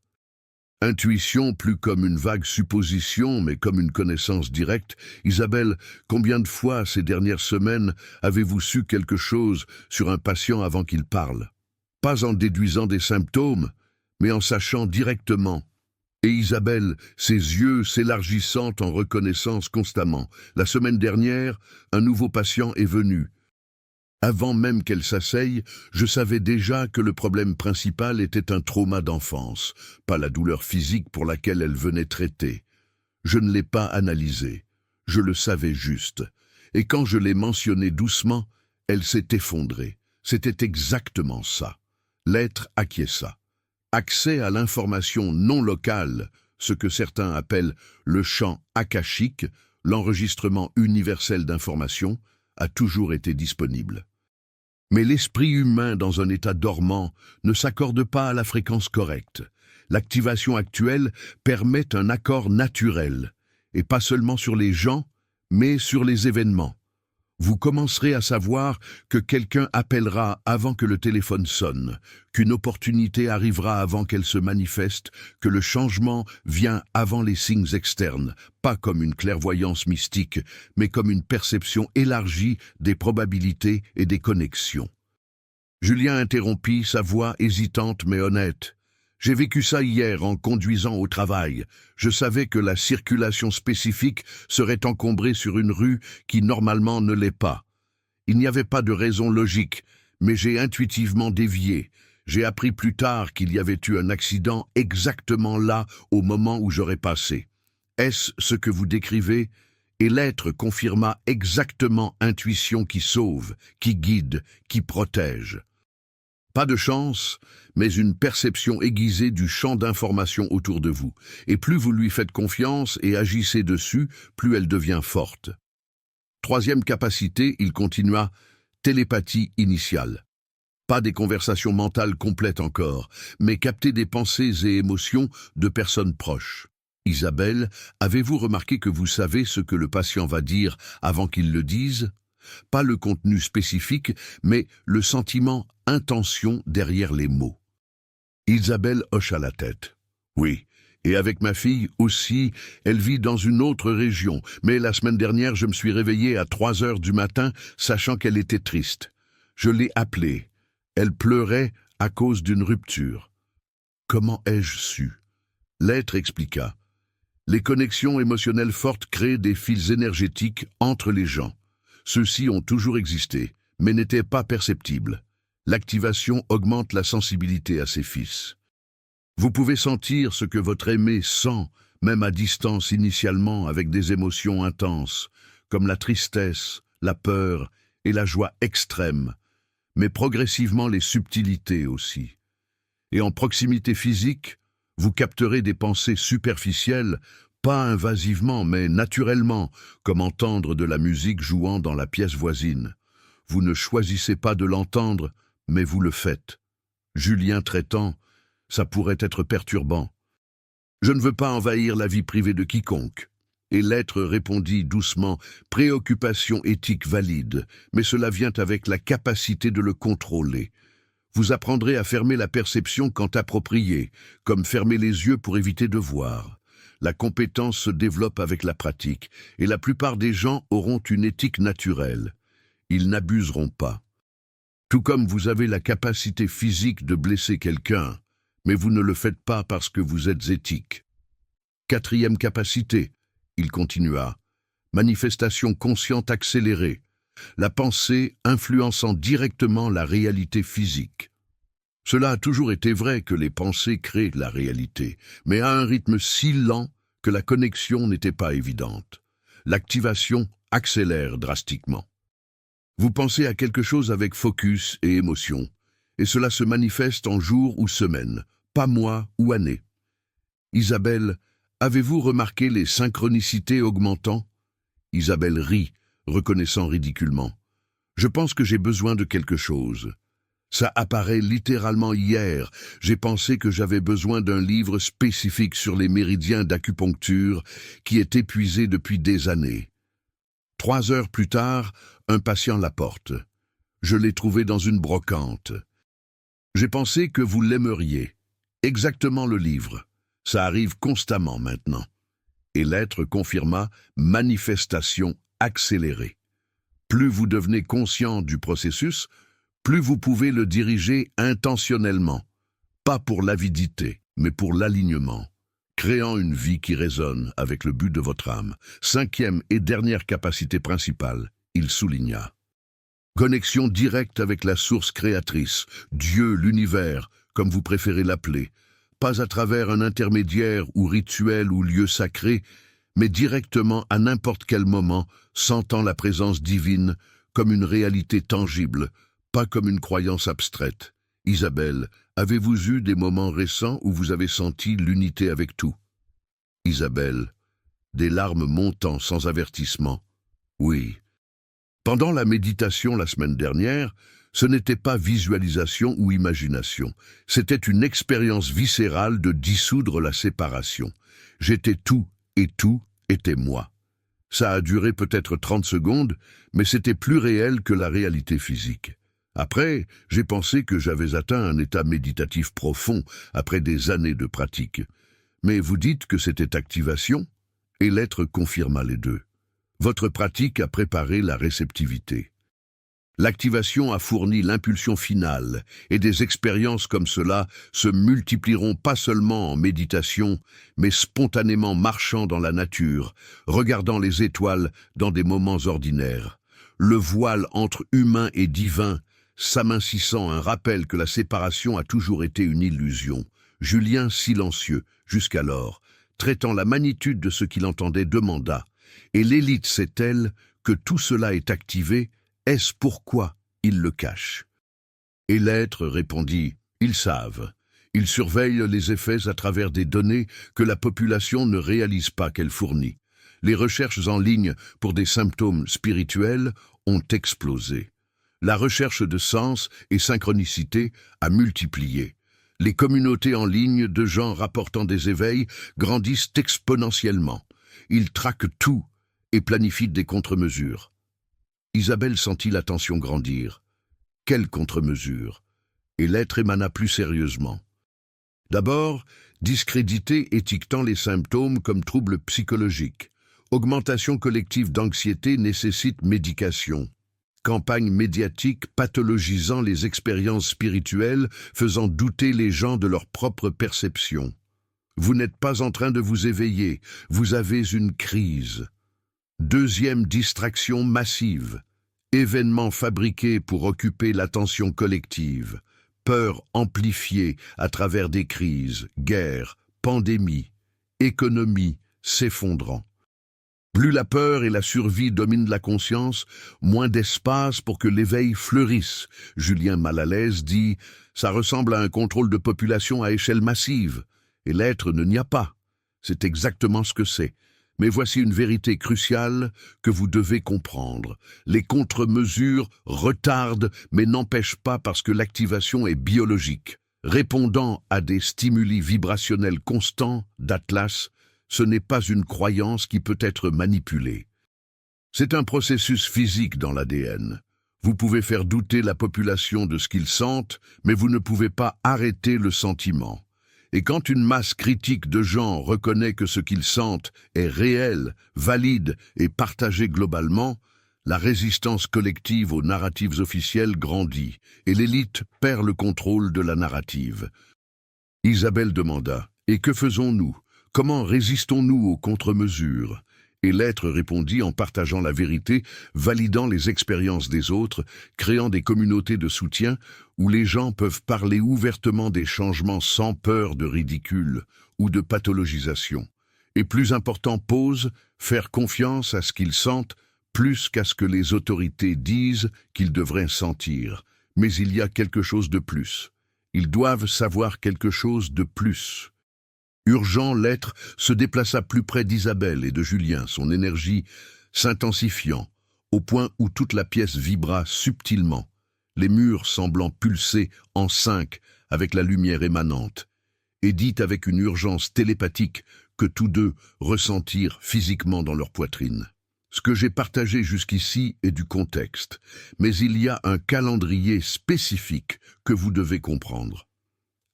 Intuition plus comme une vague supposition, mais comme une connaissance directe. Isabelle, combien de fois ces dernières semaines avez-vous su quelque chose sur un patient avant qu'il parle? Pas en déduisant des symptômes, mais en sachant directement. Et Isabelle, ses yeux s'élargissant en reconnaissance constamment. La semaine dernière, un nouveau patient est venu. Avant même qu'elle s'asseye, je savais déjà que le problème principal était un trauma d'enfance, pas la douleur physique pour laquelle elle venait traiter. Je ne l'ai pas analysé, je le savais juste. Et quand je l'ai mentionné doucement, elle s'est effondrée. C'était exactement ça. L'être acquiesça. Accès à l'information non locale, ce que certains appellent le champ akashique, l'enregistrement universel d'informations, a toujours été disponible. Mais l'esprit humain dans un état dormant ne s'accorde pas à la fréquence correcte. L'activation actuelle permet un accord naturel, et pas seulement sur les gens, mais sur les événements. Vous commencerez à savoir que quelqu'un appellera avant que le téléphone sonne, qu'une opportunité arrivera avant qu'elle se manifeste, que le changement vient avant les signes externes, pas comme une clairvoyance mystique, mais comme une perception élargie des probabilités et des connexions. Julien interrompit, sa voix hésitante mais honnête. J'ai vécu ça hier en conduisant au travail. Je savais que la circulation spécifique serait encombrée sur une rue qui normalement ne l'est pas. Il n'y avait pas de raison logique, mais j'ai intuitivement dévié. J'ai appris plus tard qu'il y avait eu un accident exactement là au moment où j'aurais passé. Est-ce ce que vous décrivez? Et l'être confirma exactement intuition qui sauve, qui guide, qui protège. Pas de chance, mais une perception aiguisée du champ d'information autour de vous. Et plus vous lui faites confiance et agissez dessus, plus elle devient forte. Troisième capacité, il continua, télépathie initiale. Pas des conversations mentales complètes encore, mais capter des pensées et émotions de personnes proches. Isabelle, avez-vous remarqué que vous savez ce que le patient va dire avant qu'il le dise? Pas le contenu spécifique, mais le sentiment intention derrière les mots. Isabelle hocha la tête. Oui, et avec ma fille aussi, elle vit dans une autre région, mais la semaine dernière je me suis réveillé à 3 heures du matin, sachant qu'elle était triste. Je l'ai appelée. Elle pleurait à cause d'une rupture. Comment ai-je su? L'être expliqua. Les connexions émotionnelles fortes créent des fils énergétiques entre les gens. Ceux-ci ont toujours existé, mais n'étaient pas perceptibles. L'activation augmente la sensibilité à ces fils. Vous pouvez sentir ce que votre aimé sent, même à distance initialement avec des émotions intenses, comme la tristesse, la peur et la joie extrême, mais progressivement les subtilités aussi. Et en proximité physique, vous capterez des pensées superficielles, pas invasivement, mais naturellement, comme entendre de la musique jouant dans la pièce voisine. Vous ne choisissez pas de l'entendre, mais vous le faites. Julien traitant, ça pourrait être perturbant. Je ne veux pas envahir la vie privée de quiconque. Et l'être répondit doucement, préoccupation éthique valide, mais cela vient avec la capacité de le contrôler. Vous apprendrez à fermer la perception quand approprié, comme fermer les yeux pour éviter de voir. La compétence se développe avec la pratique, et la plupart des gens auront une éthique naturelle. Ils n'abuseront pas. Tout comme vous avez la capacité physique de blesser quelqu'un, mais vous ne le faites pas parce que vous êtes éthique. Quatrième capacité, il continua, manifestation consciente accélérée, la pensée influençant directement la réalité physique. Cela a toujours été vrai que les pensées créent la réalité, mais à un rythme si lent que la connexion n'était pas évidente. L'activation accélère drastiquement. Vous pensez à quelque chose avec focus et émotion, et cela se manifeste en jours ou semaines, pas mois ou années. Isabelle, avez-vous remarqué les synchronicités augmentant? Isabelle rit, reconnaissant ridiculement. Je pense que j'ai besoin de quelque chose. Ça apparaît littéralement hier. J'ai pensé que j'avais besoin d'un livre spécifique sur les méridiens d'acupuncture qui est épuisé depuis des années. 3 heures plus tard, un patient l'apporte. Je l'ai trouvé dans une brocante. J'ai pensé que vous l'aimeriez. Exactement le livre. Ça arrive constamment maintenant. Et l'être confirma manifestation accélérée. Plus vous devenez conscient du processus, plus vous pouvez le diriger intentionnellement, pas pour l'avidité, mais pour l'alignement, créant une vie qui résonne avec le but de votre âme. 5e et dernière capacité principale, il souligna. Connexion directe avec la source créatrice, Dieu, l'univers, comme vous préférez l'appeler, pas à travers un intermédiaire ou rituel ou lieu sacré, mais directement à n'importe quel moment, sentant la présence divine comme une réalité tangible, pas comme une croyance abstraite. Isabelle, avez-vous eu des moments récents où vous avez senti l'unité avec tout? Isabelle, des larmes montant sans avertissement. Oui. Pendant la méditation la semaine dernière, ce n'était pas visualisation ou imagination, c'était une expérience viscérale de dissoudre la séparation. J'étais tout et tout était moi. Ça a duré peut-être 30 secondes, mais c'était plus réel que la réalité physique. Après, j'ai pensé que j'avais atteint un état méditatif profond après des années de pratique. Mais vous dites que c'était activation, et l'être confirma les deux. Votre pratique a préparé la réceptivité. L'activation a fourni l'impulsion finale, et des expériences comme cela se multiplieront pas seulement en méditation, mais spontanément marchant dans la nature, regardant les étoiles dans des moments ordinaires. Le voile entre humain et divin, s'amincissant, un rappel que la séparation a toujours été une illusion. Julien, silencieux, jusqu'alors, traitant la magnitude de ce qu'il entendait, demanda « Et l'élite sait-elle que tout cela est activé ? Est-ce pourquoi ils le cachent ?» Et l'être répondit « Ils savent. Ils surveillent les effets à travers des données que la population ne réalise pas qu'elle fournit. Les recherches en ligne pour des symptômes spirituels ont explosé. La recherche de sens et synchronicité a multiplié. Les communautés en ligne de gens rapportant des éveils grandissent exponentiellement. Ils traquent tout et planifient des contre-mesures. » Isabelle sentit la tension grandir. Quelle contre-mesure? Et l'être émana plus sérieusement. D'abord, discréditer étiquetant les symptômes comme troubles psychologiques. Augmentation collective d'anxiété nécessite médication. Campagne médiatique pathologisant les expériences spirituelles, faisant douter les gens de leur propre perception. Vous n'êtes pas en train de vous éveiller, vous avez une crise. Deuxième distraction massive. Événements fabriqués pour occuper l'attention collective. Peur amplifiée à travers des crises, guerres, pandémies, économie s'effondrant. Plus la peur et la survie dominent la conscience, moins d'espace pour que l'éveil fleurisse. Julien, mal à l'aise, dit « Ça ressemble à un contrôle de population à échelle massive. » Et l'être ne n'y a pas. C'est exactement ce que c'est. Mais voici une vérité cruciale que vous devez comprendre. Les contre-mesures retardent mais n'empêchent pas parce que l'activation est biologique. Répondant à des stimuli vibrationnels constants d'Atlas, ce n'est pas une croyance qui peut être manipulée. C'est un processus physique dans l'ADN. Vous pouvez faire douter la population de ce qu'ils sentent, mais vous ne pouvez pas arrêter le sentiment. Et quand une masse critique de gens reconnaît que ce qu'ils sentent est réel, valide et partagé globalement, la résistance collective aux narratives officielles grandit et l'élite perd le contrôle de la narrative. Isabelle demanda « Et que faisons-nous? Comment résistons-nous aux contre-mesures ?» Et l'être répondit en partageant la vérité, validant les expériences des autres, créant des communautés de soutien où les gens peuvent parler ouvertement des changements sans peur de ridicule ou de pathologisation. Et plus important, pause, faire confiance à ce qu'ils sentent plus qu'à ce que les autorités disent qu'ils devraient sentir. Mais il y a quelque chose de plus. Ils doivent savoir quelque chose de plus. Urgent, l'être se déplaça plus près d'Isabelle et de Julien, son énergie s'intensifiant, au point où toute la pièce vibra subtilement, les murs semblant pulser en sync avec la lumière émanante, et dit avec une urgence télépathique que tous deux ressentirent physiquement dans leur poitrine. Ce que j'ai partagé jusqu'ici est du contexte, mais il y a un calendrier spécifique que vous devez comprendre.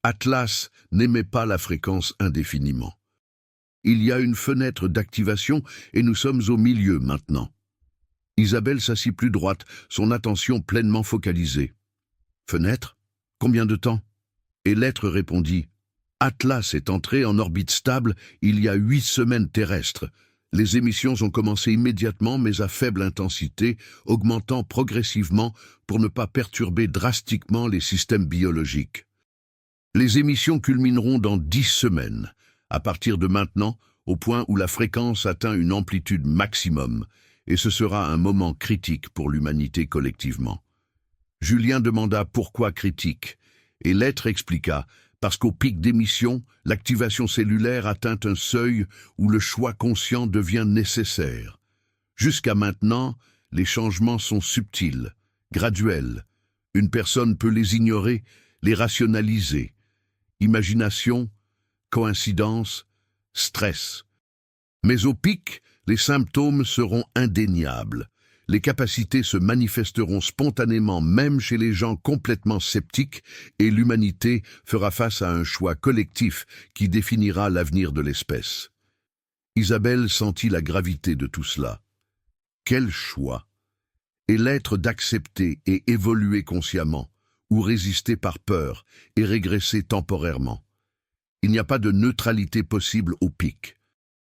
Atlas n'émet pas la fréquence indéfiniment. Il y a une fenêtre d'activation et nous sommes au milieu maintenant. Isabelle s'assit plus droite, son attention pleinement focalisée. Fenêtre? Combien de temps? Et l'être répondit. Atlas est entré en orbite stable il y a 8 semaines terrestres. Les émissions ont commencé immédiatement mais à faible intensité, augmentant progressivement pour ne pas perturber drastiquement les systèmes biologiques. Les émissions culmineront dans 10 semaines, à partir de maintenant, au point où la fréquence atteint une amplitude maximum, et ce sera un moment critique pour l'humanité collectivement. Julien demanda pourquoi critique, et l'être expliqua, parce qu'au pic d'émission, l'activation cellulaire atteint un seuil où le choix conscient devient nécessaire. Jusqu'à maintenant, les changements sont subtils, graduels. Une personne peut les ignorer, les rationaliser. Imagination, coïncidence, stress. Mais au pic, les symptômes seront indéniables. Les capacités se manifesteront spontanément même chez les gens complètement sceptiques et l'humanité fera face à un choix collectif qui définira l'avenir de l'espèce. Isabelle sentit la gravité de tout cela. Quel choix! Et l'être d'accepter et évoluer consciemment, ou résister par peur et régresser temporairement. Il n'y a pas de neutralité possible au pic.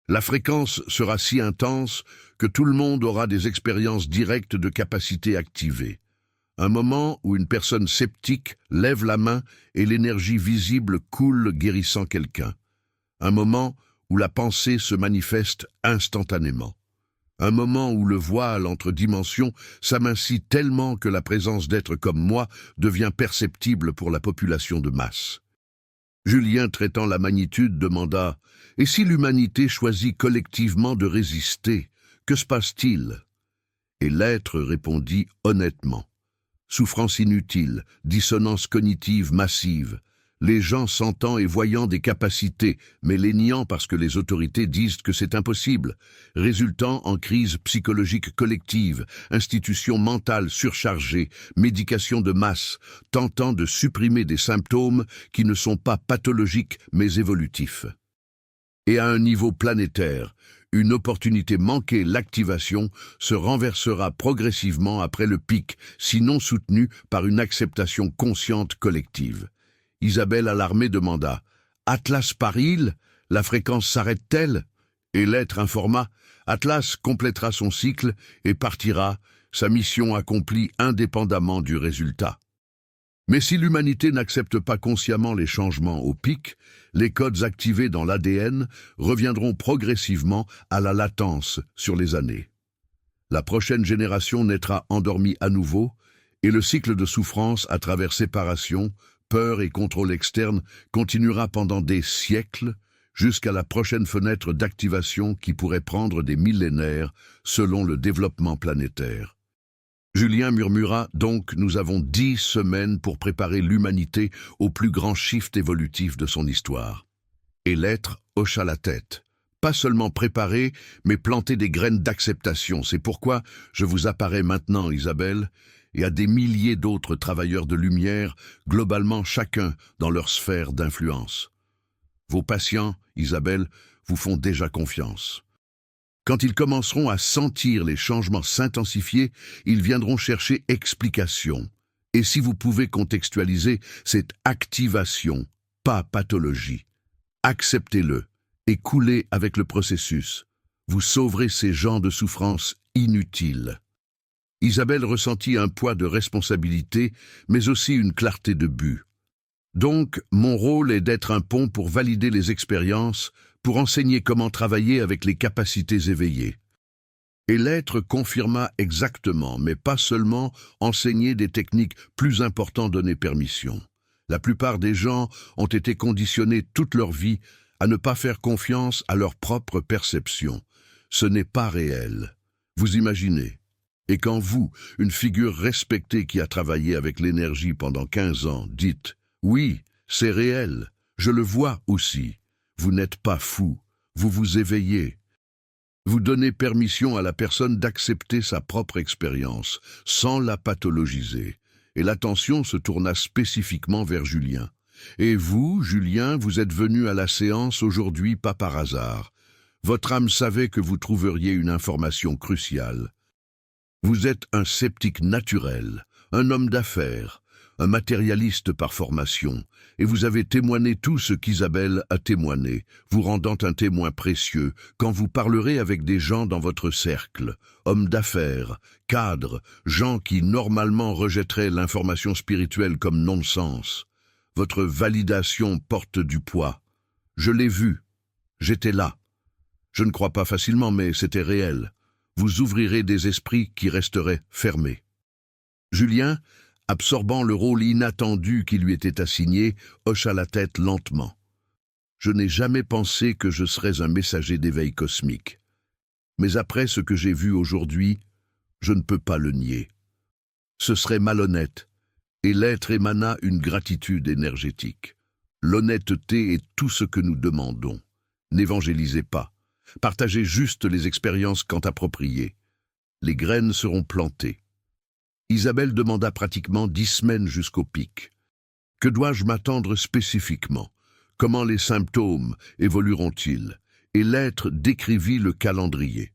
La fréquence sera si intense que tout le monde aura des expériences directes de capacités activées. Un moment où une personne sceptique lève la main et l'énergie visible coule guérissant quelqu'un. Un moment où la pensée se manifeste instantanément. Un moment où le voile entre dimensions s'amincit tellement que la présence d'êtres comme moi devient perceptible pour la population de masse. Julien, traitant la magnitude, demanda « Et si l'humanité choisit collectivement de résister, que se passe-t-il » Et l'être répondit honnêtement « Souffrance inutile, dissonance cognitive massive, les gens sentant et voyant des capacités, mais les niant parce que les autorités disent que c'est impossible, résultant en crise psychologique collective, institutions mentales surchargées, médication de masse, tentant de supprimer des symptômes qui ne sont pas pathologiques mais évolutifs. Et à un niveau planétaire, une opportunité manquée, l'activation, se renversera progressivement après le pic, sinon soutenue par une acceptation consciente collective. Isabelle, alarmée, demanda « Atlas part-il? La fréquence s'arrête-t-elle » Et l'être informa « Atlas complétera son cycle et partira, sa mission accomplie indépendamment du résultat. » Mais si l'humanité n'accepte pas consciemment les changements au pic, les codes activés dans l'ADN reviendront progressivement à la latence sur les années. La prochaine génération naîtra endormie à nouveau, et le cycle de souffrance à travers séparation, peur et contrôle externe continuera pendant des siècles jusqu'à la prochaine fenêtre d'activation qui pourrait prendre des millénaires selon le développement planétaire. Julien murmura « Donc nous avons 10 semaines pour préparer l'humanité au plus grand shift évolutif de son histoire. » Et l'être hocha la tête. « Pas seulement préparer, mais planter des graines d'acceptation. C'est pourquoi je vous apparais maintenant, Isabelle, et à des milliers d'autres travailleurs de lumière, globalement chacun dans leur sphère d'influence. Vos patients, Isabelle, vous font déjà confiance. Quand ils commenceront à sentir les changements s'intensifier, ils viendront chercher explication. Et si vous pouvez contextualiser, c'est activation, pas pathologie. Acceptez-le et coulez avec le processus. Vous sauverez ces gens de souffrance inutiles. Isabelle ressentit un poids de responsabilité, mais aussi une clarté de but. Donc, mon rôle est d'être un pont pour valider les expériences, pour enseigner comment travailler avec les capacités éveillées. Et l'être confirma exactement, mais pas seulement, enseigner des techniques plus importantes donner permission. La plupart des gens ont été conditionnés toute leur vie à ne pas faire confiance à leur propre perception. Ce n'est pas réel. Vous imaginez. Et quand vous, une figure respectée qui a travaillé avec l'énergie pendant 15 ans, dites « Oui, c'est réel, je le vois aussi », vous n'êtes pas fou, vous vous éveillez. Vous donnez permission à la personne d'accepter sa propre expérience, sans la pathologiser. Et l'attention se tourna spécifiquement vers Julien. Et vous, Julien, vous êtes venu à la séance aujourd'hui pas par hasard. Votre âme savait que vous trouveriez une information cruciale. Vous êtes un sceptique naturel, un homme d'affaires, un matérialiste par formation, et vous avez témoigné tout ce qu'Isabelle a témoigné, vous rendant un témoin précieux quand vous parlerez avec des gens dans votre cercle, hommes d'affaires, cadres, gens qui normalement rejetteraient l'information spirituelle comme non-sens. Votre validation porte du poids. Je l'ai vu. J'étais là. Je ne crois pas facilement, mais c'était réel. Vous ouvrirez des esprits qui resteraient fermés. Julien, absorbant le rôle inattendu qui lui était assigné, hocha la tête lentement. Je n'ai jamais pensé que je serais un messager d'éveil cosmique. Mais après ce que j'ai vu aujourd'hui, je ne peux pas le nier. Ce serait malhonnête, et l'être émana une gratitude énergétique. L'honnêteté est tout ce que nous demandons. N'évangélisez pas. Partagez juste les expériences quand appropriées. Les graines seront plantées. Isabelle demanda pratiquement 10 semaines jusqu'au pic. Que dois-je m'attendre spécifiquement? Comment les symptômes évolueront-ils? Et l'être décrivit le calendrier.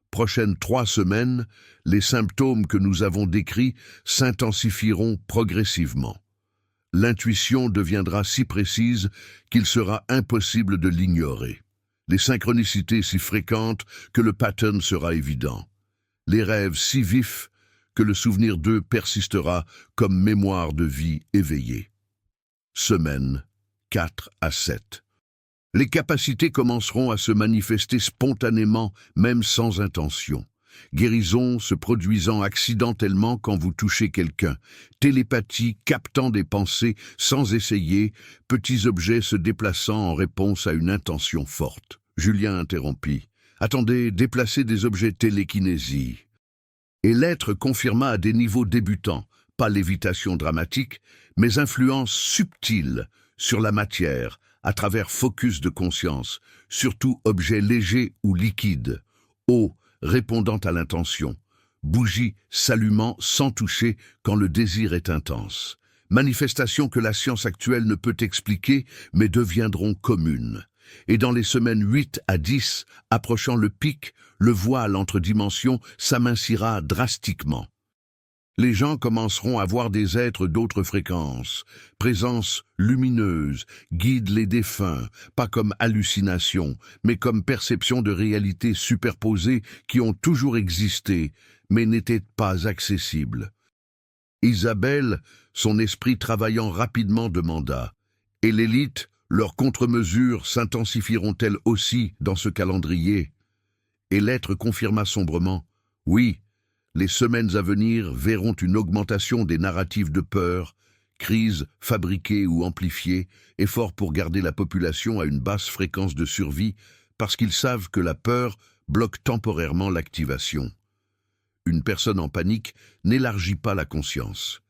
Prochaines 3 semaines, les symptômes que nous avons décrits s'intensifieront progressivement. L'intuition deviendra si précise qu'il sera impossible de l'ignorer. Les synchronicités si fréquentes que le pattern sera évident. Les rêves si vifs que le souvenir d'eux persistera comme mémoire de vie éveillée. Semaine 4 à 7. Les capacités commenceront à se manifester spontanément, même sans intention. Guérison se produisant accidentellement quand vous touchez quelqu'un. Télépathie captant des pensées sans essayer, petits objets se déplaçant en réponse à une intention forte. Julien interrompit. « Attendez, déplacer des objets télékinésie. » Et l'être confirma à des niveaux débutants, pas lévitation dramatique, mais influence subtile sur la matière, à travers focus de conscience, surtout objets légers ou liquides, eau répondant à l'intention, bougie s'allumant sans toucher quand le désir est intense. Manifestations que la science actuelle ne peut expliquer, mais deviendront communes. Et dans les semaines 8 à 10, approchant le pic, le voile entre dimensions s'amincira drastiquement. Les gens commenceront à voir des êtres d'autres fréquences. Présence lumineuse, guide les défunts, pas comme hallucination, mais comme perception de réalités superposées qui ont toujours existé, mais n'étaient pas accessibles. Isabelle, son esprit travaillant rapidement, demanda « Et l'élite, leurs contre-mesures s'intensifieront-elles aussi dans ce calendrier ?» Et l'être confirma sombrement « Oui, les semaines à venir verront une augmentation des narratifs de peur, crises fabriquées ou amplifiées, efforts pour garder la population à une basse fréquence de survie parce qu'ils savent que la peur bloque temporairement l'activation. Une personne en panique n'élargit pas la conscience.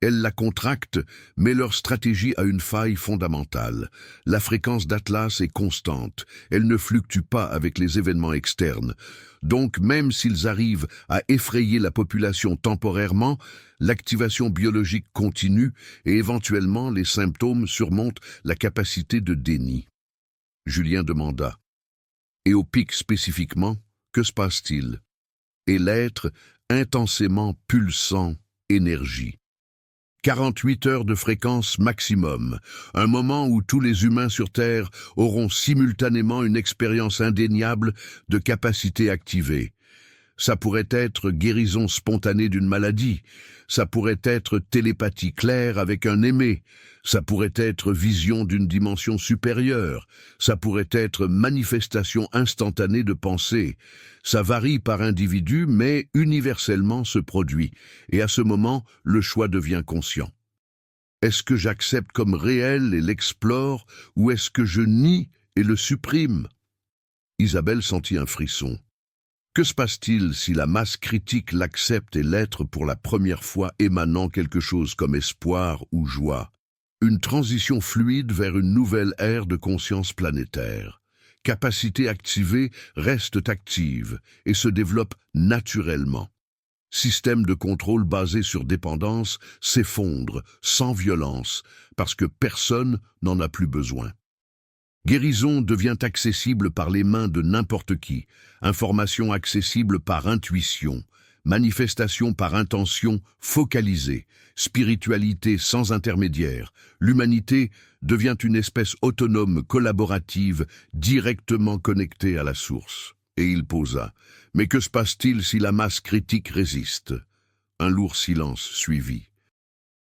Elles la contractent, mais leur stratégie a une faille fondamentale. La fréquence d'Atlas est constante, elle ne fluctue pas avec les événements externes. Donc même s'ils arrivent à effrayer la population temporairement, l'activation biologique continue et éventuellement les symptômes surmontent la capacité de déni. Julien demanda. Et au pic spécifiquement, que se passe-t-il? Et l'être, intensément pulsant, énergie. 48 heures de fréquence maximum, un moment où tous les humains sur Terre auront simultanément une expérience indéniable de capacité activée. Ça pourrait être guérison spontanée d'une maladie, ça pourrait être télépathie claire avec un aimé, ça pourrait être vision d'une dimension supérieure, ça pourrait être manifestation instantanée de pensée. Ça varie par individu, mais universellement se produit, et à ce moment, le choix devient conscient. Est-ce que j'accepte comme réel et l'explore, ou est-ce que je nie et le supprime? Isabelle sentit un frisson. Que se passe-t-il si la masse critique l'accepte et l'être pour la première fois émanant quelque chose comme espoir ou joie? Une transition fluide vers une nouvelle ère de conscience planétaire. Capacité activée reste active et se développe naturellement. Système de contrôle basé sur dépendance s'effondre sans violence parce que personne n'en a plus besoin. Guérison devient accessible par les mains de n'importe qui, information accessible par intuition, manifestation par intention focalisée, spiritualité sans intermédiaire. L'humanité devient une espèce autonome, collaborative, directement connectée à la source. Et il posa. Mais que se passe-t-il si la masse critique résiste? Un lourd silence suivit.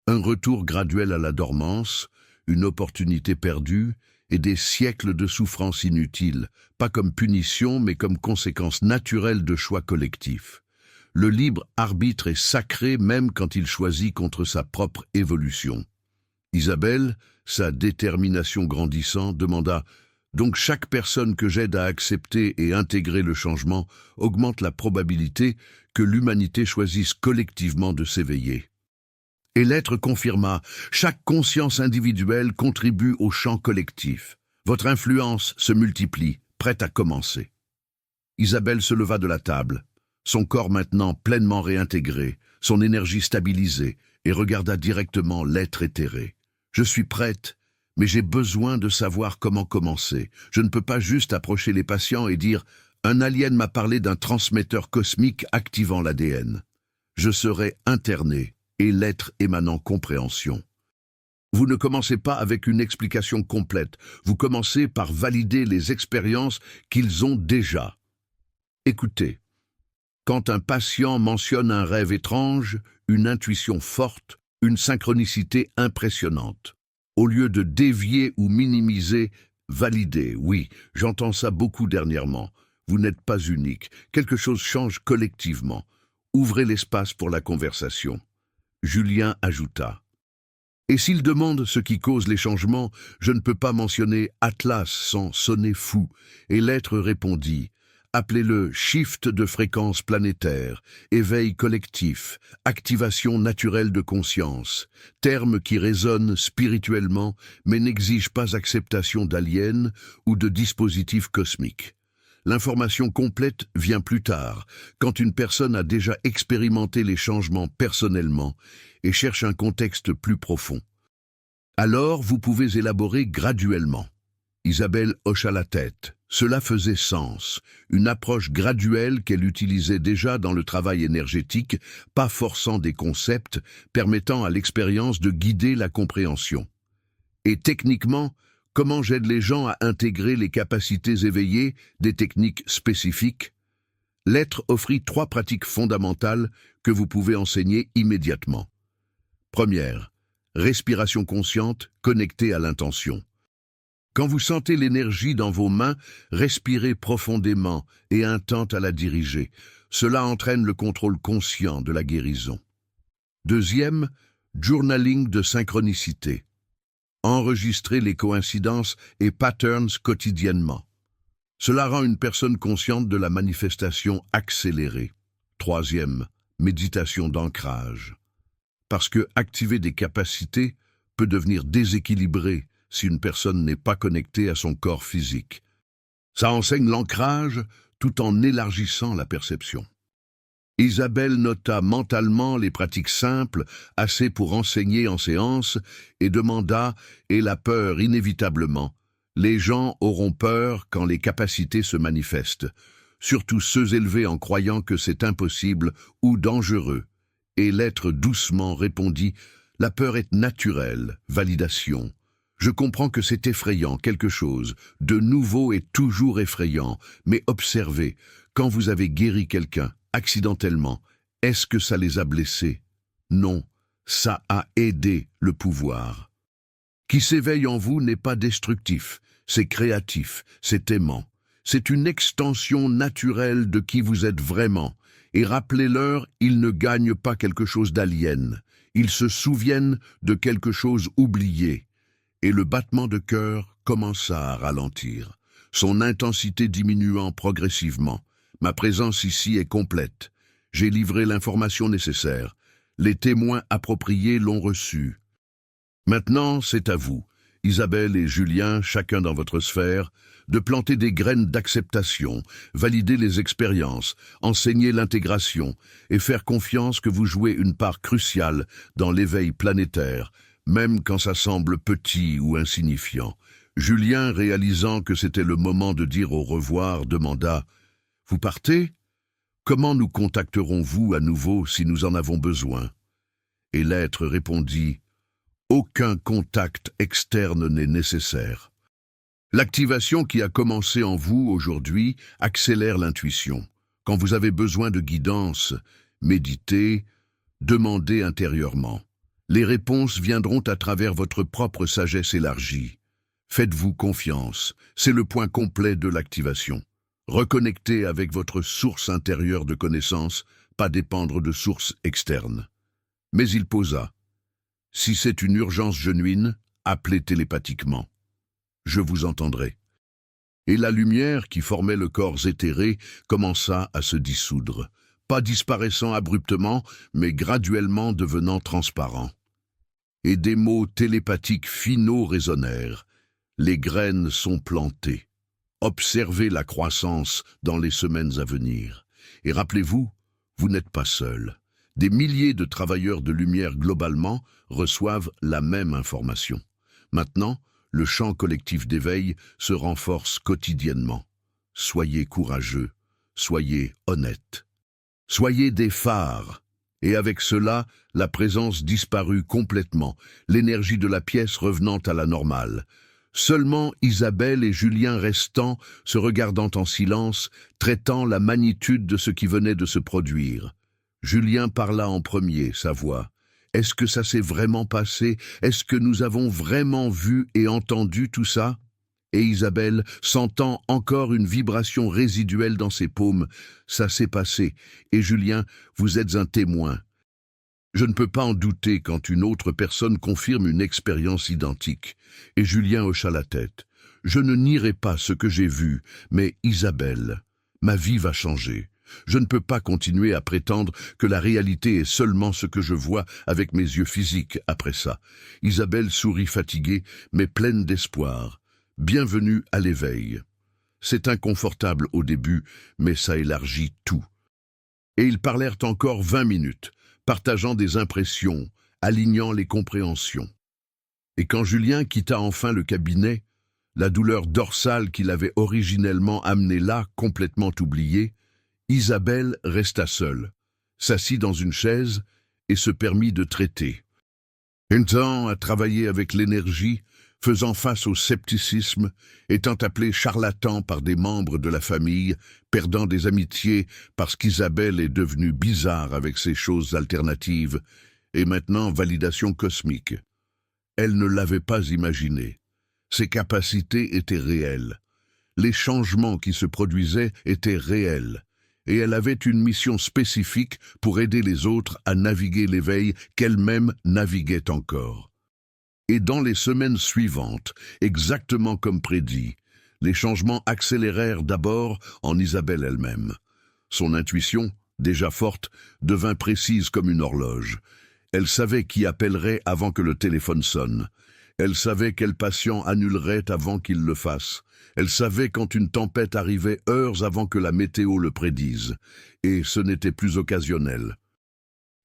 Un retour graduel à la dormance, une opportunité perdue, et des siècles de souffrance inutiles, pas comme punition mais comme conséquence naturelle de choix collectifs. Le libre arbitre est sacré même quand il choisit contre sa propre évolution. Isabelle, sa détermination grandissant, demanda « Donc chaque personne que j'aide à accepter et intégrer le changement augmente la probabilité que l'humanité choisisse collectivement de s'éveiller. » Et l'être confirma, chaque conscience individuelle contribue au champ collectif. Votre influence se multiplie, prête à commencer. Isabelle se leva de la table, son corps maintenant pleinement réintégré, son énergie stabilisée, et regarda directement l'être éthéré. Je suis prête, mais j'ai besoin de savoir comment commencer. Je ne peux pas juste approcher les patients et dire « Un alien m'a parlé d'un transmetteur cosmique activant l'ADN. » Je serai interné. Et l'être émanant compréhension. Vous ne commencez pas avec une explication complète, vous commencez par valider les expériences qu'ils ont déjà. Écoutez, quand un patient mentionne un rêve étrange, une intuition forte, une synchronicité impressionnante, au lieu de dévier ou minimiser, validez, oui, j'entends ça beaucoup dernièrement, vous n'êtes pas unique, quelque chose change collectivement, ouvrez l'espace pour la conversation. Julien ajouta. Et s'il demande ce qui cause les changements, je ne peux pas mentionner Atlas sans sonner fou. Et l'être répondit. Appelez-le shift de fréquence planétaire, éveil collectif, activation naturelle de conscience, termes qui résonnent spirituellement mais n'exigent pas acceptation d'aliens ou de dispositifs cosmiques. L'information complète vient plus tard, quand une personne a déjà expérimenté les changements personnellement et cherche un contexte plus profond. Alors, vous pouvez élaborer graduellement. Isabelle hocha la tête. Cela faisait sens. Une approche graduelle qu'elle utilisait déjà dans le travail énergétique, pas forçant des concepts, permettant à l'expérience de guider la compréhension. Et techniquement, comment j'aide les gens à intégrer les capacités éveillées, des techniques spécifiques? L'être offrit 3 pratiques fondamentales que vous pouvez enseigner immédiatement. Première, respiration consciente connectée à l'intention. Quand vous sentez l'énergie dans vos mains, respirez profondément et intente à la diriger. Cela entraîne le contrôle conscient de la guérison. Deuxième, journaling de synchronicité. Enregistrez les coïncidences et patterns quotidiennement. Cela rend une personne consciente de la manifestation accélérée. Troisième, méditation d'ancrage. Parce que activer des capacités peut devenir déséquilibré si une personne n'est pas connectée à son corps physique. Ça enseigne l'ancrage tout en élargissant la perception. Isabelle nota mentalement les pratiques simples, assez pour enseigner en séance, et demanda, et la peur inévitablement, les gens auront peur quand les capacités se manifestent, surtout ceux élevés en croyant que c'est impossible ou dangereux. Et l'être doucement répondit, la peur est naturelle, validation. Je comprends que c'est effrayant, quelque chose de nouveau et toujours effrayant, mais observez, quand vous avez guéri quelqu'un, accidentellement, est-ce que ça les a blessés? Non, ça a aidé le pouvoir. Qui s'éveille en vous n'est pas destructif, c'est créatif, c'est aimant. C'est une extension naturelle de qui vous êtes vraiment. Et rappelez-leur, ils ne gagnent pas quelque chose d'alien. Ils se souviennent de quelque chose oublié. Et le battement de cœur commença à ralentir, son intensité diminuant progressivement. Ma présence ici est complète. J'ai livré l'information nécessaire. Les témoins appropriés l'ont reçue. Maintenant, c'est à vous, Isabelle et Julien, chacun dans votre sphère, de planter des graines d'acceptation, valider les expériences, enseigner l'intégration et faire confiance que vous jouez une part cruciale dans l'éveil planétaire, même quand ça semble petit ou insignifiant. Julien, réalisant que c'était le moment de dire au revoir, demanda « Vous partez ? Comment nous contacterons-vous à nouveau si nous en avons besoin ?» Et l'être répondit « Aucun contact externe n'est nécessaire. » L'activation qui a commencé en vous aujourd'hui accélère l'intuition. Quand vous avez besoin de guidance, méditez, demandez intérieurement. Les réponses viendront à travers votre propre sagesse élargie. Faites-vous confiance, c'est le point complet de l'activation. Reconnectez avec votre source intérieure de connaissances, pas dépendre de sources externes. Mais il posa. Si c'est une urgence genuine, appelez télépathiquement. Je vous entendrai. Et la lumière qui formait le corps éthéré commença à se dissoudre, pas disparaissant abruptement, mais graduellement devenant transparent. Et des mots télépathiques finaux résonnèrent. Les graines sont plantées. Observez la croissance dans les semaines à venir. Et rappelez-vous, vous n'êtes pas seul. Des milliers de travailleurs de lumière globalement reçoivent la même information. Maintenant, le champ collectif d'éveil se renforce quotidiennement. Soyez courageux, soyez honnêtes. Soyez des phares. Et avec cela, la présence disparut complètement, l'énergie de la pièce revenant à la normale. Seulement Isabelle et Julien restant, se regardant en silence, traitant la magnitude de ce qui venait de se produire. Julien parla en premier, sa voix. Est-ce que ça s'est vraiment passé? Est-ce que nous avons vraiment vu et entendu tout ça? Et Isabelle, sentant encore une vibration résiduelle dans ses paumes, ça s'est passé. Et Julien, vous êtes un témoin. Je ne peux pas en douter quand une autre personne confirme une expérience identique. Et Julien hocha la tête. Je ne nierai pas ce que j'ai vu, mais Isabelle, ma vie va changer. Je ne peux pas continuer à prétendre que la réalité est seulement ce que je vois avec mes yeux physiques après ça. Isabelle sourit fatiguée, mais pleine d'espoir. Bienvenue à l'éveil. C'est inconfortable au début, mais ça élargit tout. Et ils parlèrent encore 20 minutes, partageant des impressions, alignant les compréhensions. Et quand Julien quitta enfin le cabinet, la douleur dorsale qui l'avait originellement amené là, complètement oubliée, Isabelle resta seule, s'assit dans une chaise et se permit de traiter. Un temps à travailler avec l'énergie, faisant face au scepticisme, étant appelé charlatan par des membres de la famille, perdant des amitiés parce qu'Isabelle est devenue bizarre avec ses choses alternatives, et maintenant validation cosmique. Elle ne l'avait pas imaginé. Ses capacités étaient réelles. Les changements qui se produisaient étaient réels. Et elle avait une mission spécifique pour aider les autres à naviguer l'éveil qu'elle-même naviguait encore. Et dans les semaines suivantes, exactement comme prédit, les changements accélérèrent d'abord en Isabelle elle-même. Son intuition, déjà forte, devint précise comme une horloge. Elle savait qui appellerait avant que le téléphone sonne. Elle savait quel patient annulerait avant qu'il le fasse. Elle savait quand une tempête arrivait heures avant que la météo le prédise. Et ce n'était plus occasionnel.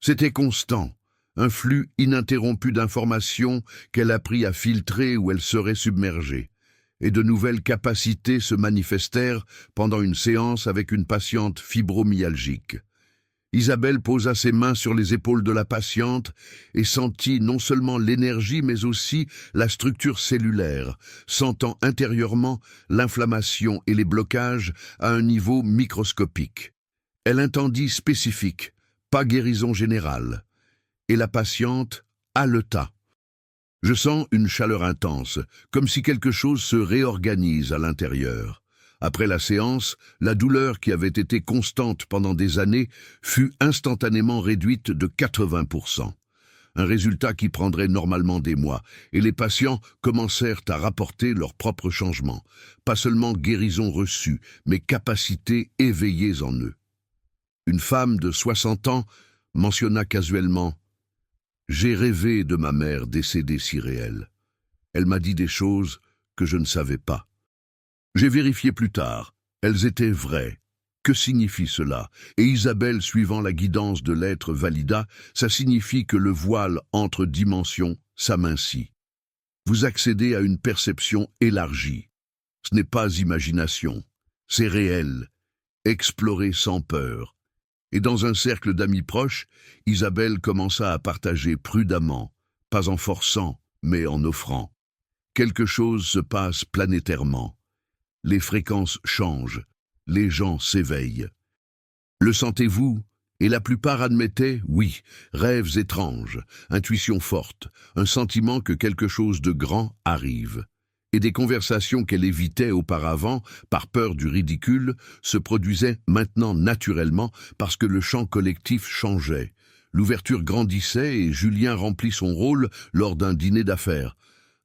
C'était constant, un flux ininterrompu d'informations qu'elle apprit à filtrer ou elle serait submergée. Et de nouvelles capacités se manifestèrent pendant une séance avec une patiente fibromyalgique. Isabelle posa ses mains sur les épaules de la patiente et sentit non seulement l'énergie mais aussi la structure cellulaire, sentant intérieurement l'inflammation et les blocages à un niveau microscopique. Elle intendit spécifique, pas guérison générale, et la patiente haleta. Je sens une chaleur intense, comme si quelque chose se réorganise à l'intérieur. Après la séance, la douleur qui avait été constante pendant des années fut instantanément réduite de 80%. Un résultat qui prendrait normalement des mois, et les patients commencèrent à rapporter leurs propres changements. Pas seulement guérison reçue, mais capacités éveillées en eux. Une femme de 60 ans mentionna casuellement « J'ai rêvé de ma mère décédée si réelle. Elle m'a dit des choses que je ne savais pas. J'ai vérifié plus tard. Elles étaient vraies. Que signifie cela? Et Isabelle, suivant la guidance de l'être, valida, ça signifie que le voile entre dimensions s'amincit. Vous accédez à une perception élargie. Ce n'est pas imagination, c'est réel. Explorez sans peur. Et dans un cercle d'amis proches, Isabelle commença à partager prudemment, pas en forçant, mais en offrant. Quelque chose se passe planétairement. Les fréquences changent, les gens s'éveillent. Le sentez-vous? Et la plupart admettaient, oui, rêves étranges, intuition forte, un sentiment que quelque chose de grand arrive. Et des conversations qu'elle évitait auparavant, par peur du ridicule, se produisaient maintenant naturellement parce que le champ collectif changeait. L'ouverture grandissait et Julien remplit son rôle lors d'un dîner d'affaires.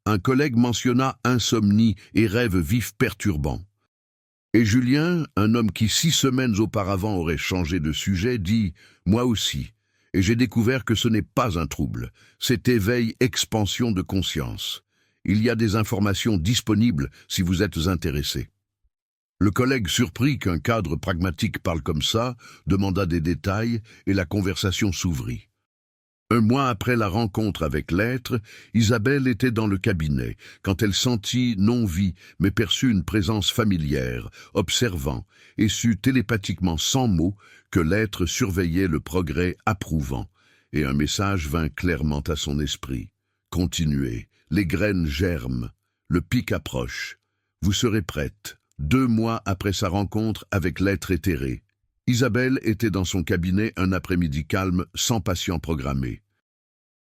Un collègue mentionna insomnie et rêves vifs perturbants. Et Julien, un homme qui 6 semaines auparavant aurait changé de sujet, dit « Moi aussi ». Et j'ai découvert que ce n'est pas un trouble, c'est éveil, expansion de conscience. Il y a des informations disponibles si vous êtes intéressé. Le collègue, surpris qu'un cadre pragmatique parle comme ça, demanda des détails et la conversation s'ouvrit. 1 mois après la rencontre avec l'être, Isabelle était dans le cabinet, quand elle sentit, non vit, mais perçut une présence familière, observant, et sut télépathiquement sans mots que l'être surveillait le progrès approuvant, et un message vint clairement à son esprit. Continuez, les graines germent, le pic approche. Vous serez prête. 2 mois après sa rencontre avec l'être éthéré. Isabelle était dans son cabinet un après-midi calme, sans patient programmé.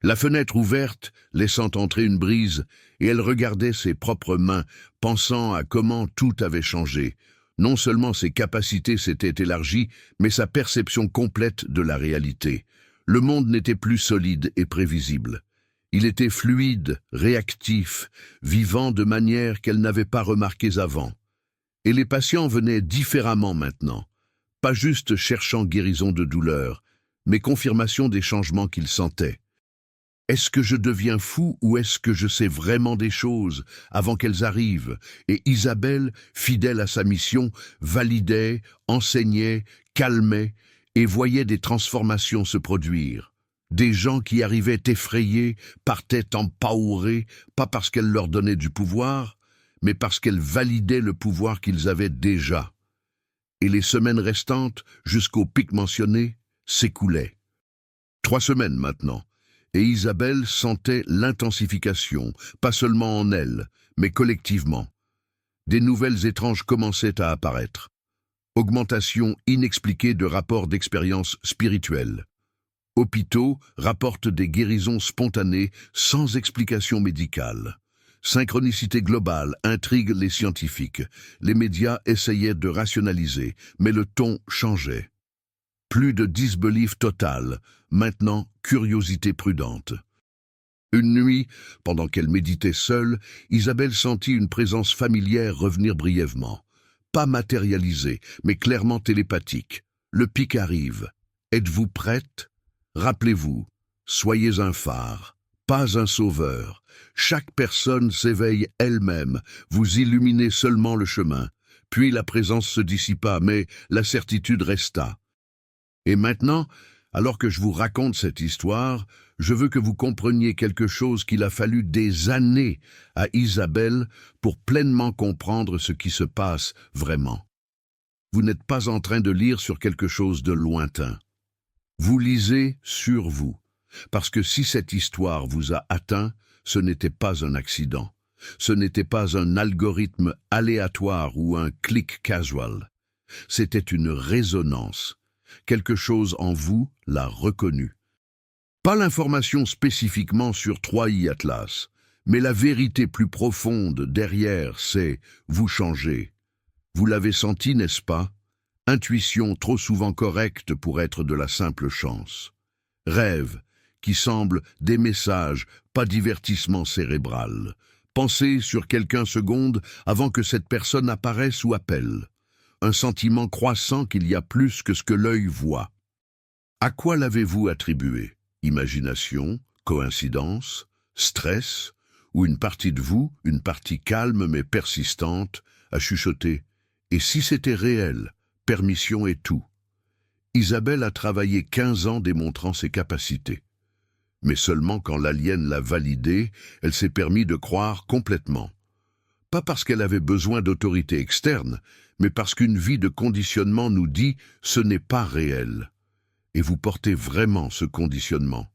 La fenêtre ouverte, laissant entrer une brise, et elle regardait ses propres mains, pensant à comment tout avait changé. Non seulement ses capacités s'étaient élargies, mais sa perception complète de la réalité. Le monde n'était plus solide et prévisible. Il était fluide, réactif, vivant de manière qu'elle n'avait pas remarquées avant. Et les patients venaient différemment maintenant. Pas juste cherchant guérison de douleur, mais confirmation des changements qu'ils sentaient. Est-ce que je deviens fou ou est-ce que je sais vraiment des choses avant qu'elles arrivent? Et Isabelle, fidèle à sa mission, validait, enseignait, calmait et voyait des transformations se produire. Des gens qui arrivaient effrayés, partaient empowerés, pas parce qu'elle leur donnait du pouvoir, mais parce qu'elle validait le pouvoir qu'ils avaient déjà. Et les semaines restantes, jusqu'au pic mentionné, s'écoulaient. 3 semaines maintenant, et Isabelle sentait l'intensification, pas seulement en elle, mais collectivement. Des nouvelles étranges commençaient à apparaître. Augmentation inexpliquée de rapports d'expériences spirituelles. Hôpitaux rapportent des guérisons spontanées sans explication médicale. Synchronicité globale intrigue les scientifiques. Les médias essayaient de rationaliser, mais le ton changeait. Plus de disbelief total, maintenant curiosité prudente. Une nuit, pendant qu'elle méditait seule, Isabelle sentit une présence familière revenir brièvement. Pas matérialisée, mais clairement télépathique. Le pic arrive. Êtes-vous prête? Rappelez-vous, Soyez un phare, pas un sauveur. Chaque personne s'éveille elle-même, vous illuminez seulement le chemin. Puis la présence se dissipa, mais la certitude resta. Et maintenant, alors que je vous raconte cette histoire, je veux que vous compreniez quelque chose qu'il a fallu des années à Isabelle pour pleinement comprendre ce qui se passe vraiment. Vous n'êtes pas en train de lire sur quelque chose de lointain. Vous lisez sur vous, parce que si cette histoire vous a atteint, ce n'était pas un accident. Ce n'était pas un algorithme aléatoire ou un clic casual. C'était une résonance. Quelque chose en vous l'a reconnu. Pas l'information spécifiquement sur 3i Atlas, mais la vérité plus profonde derrière, c'est « vous changez ». Vous l'avez senti, n'est-ce pas? Intuition trop souvent correcte pour être de la simple chance. Rêve, qui semble des messages, pas divertissement cérébral. Pensez sur quelqu'un seconde avant que cette personne apparaisse ou appelle. Un sentiment croissant qu'il y a plus que ce que l'œil voit. À quoi l'avez-vous attribué? Imagination, coïncidence, stress, ou une partie de vous, une partie calme mais persistante, a chuchoté. Et si c'était réel, permission et tout. Isabelle a travaillé 15 ans démontrant ses capacités. Mais seulement quand l'alien l'a validée, elle s'est permis de croire complètement. Pas parce qu'elle avait besoin d'autorité externe, mais parce qu'une vie de conditionnement nous dit « ce n'est pas réel ». Et vous portez vraiment ce conditionnement.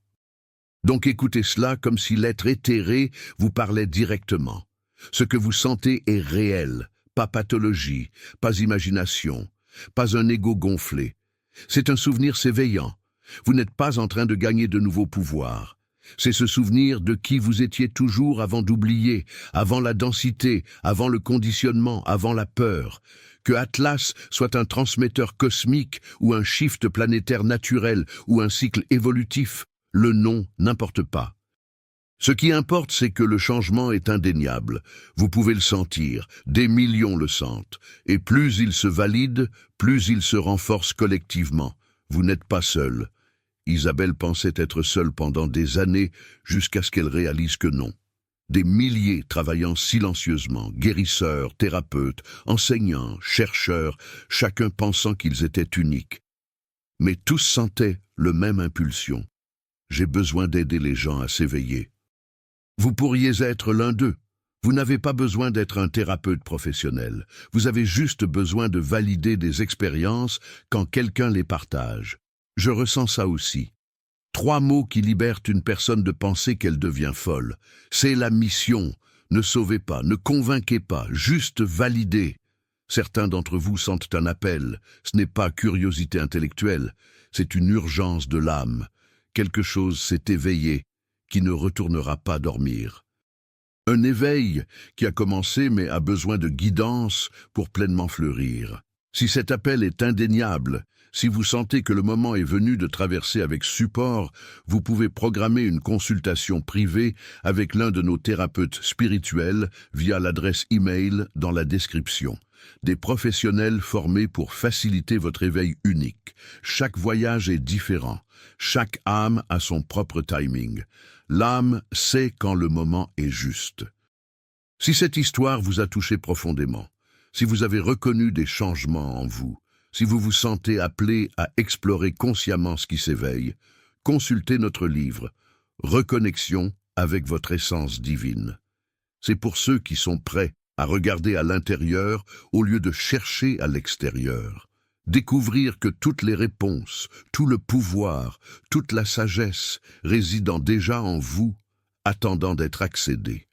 Donc écoutez cela comme si l'être éthéré vous parlait directement. Ce que vous sentez est réel, pas pathologie, pas imagination, pas un ego gonflé. C'est un souvenir s'éveillant. Vous n'êtes pas en train de gagner de nouveaux pouvoirs. C'est ce souvenir de qui vous étiez toujours avant d'oublier, avant la densité, avant le conditionnement, avant la peur. Que Atlas soit un transmetteur cosmique ou un shift planétaire naturel ou un cycle évolutif, le nom n'importe pas. Ce qui importe, c'est que le changement est indéniable. Vous pouvez le sentir, des millions le sentent. Et plus il se valide, plus il se renforce collectivement. Vous n'êtes pas seul. Isabelle pensait être seule pendant des années jusqu'à ce qu'elle réalise que non. Des milliers travaillant silencieusement, guérisseurs, thérapeutes, enseignants, chercheurs, chacun pensant qu'ils étaient uniques. Mais tous sentaient le même impulsion. J'ai besoin d'aider les gens à s'éveiller. Vous pourriez être l'un d'eux. Vous n'avez pas besoin d'être un thérapeute professionnel. Vous avez juste besoin de valider des expériences quand quelqu'un les partage. Je ressens ça aussi. 3 mots qui libèrent une personne de penser qu'elle devient folle. C'est la mission. Ne sauvez pas, ne convainquez pas, juste validez. Certains d'entre vous sentent un appel. Ce n'est pas curiosité intellectuelle, c'est une urgence de l'âme. Quelque chose s'est éveillé, qui ne retournera pas dormir. Un éveil qui a commencé mais a besoin de guidance pour pleinement fleurir. Si cet appel est indéniable, si vous sentez que le moment est venu de traverser avec support, vous pouvez programmer une consultation privée avec l'un de nos thérapeutes spirituels via l'adresse e-mail dans la description. Des professionnels formés pour faciliter votre éveil unique. Chaque voyage est différent. Chaque âme a son propre timing. L'âme sait quand le moment est juste. Si cette histoire vous a touché profondément, si vous avez reconnu des changements en vous, si vous vous sentez appelé à explorer consciemment ce qui s'éveille, consultez notre livre « Reconnexion avec votre essence divine ». C'est pour ceux qui sont prêts à regarder à l'intérieur au lieu de chercher à l'extérieur. Découvrir que toutes les réponses, tout le pouvoir, toute la sagesse résident déjà en vous, attendant d'être accédés.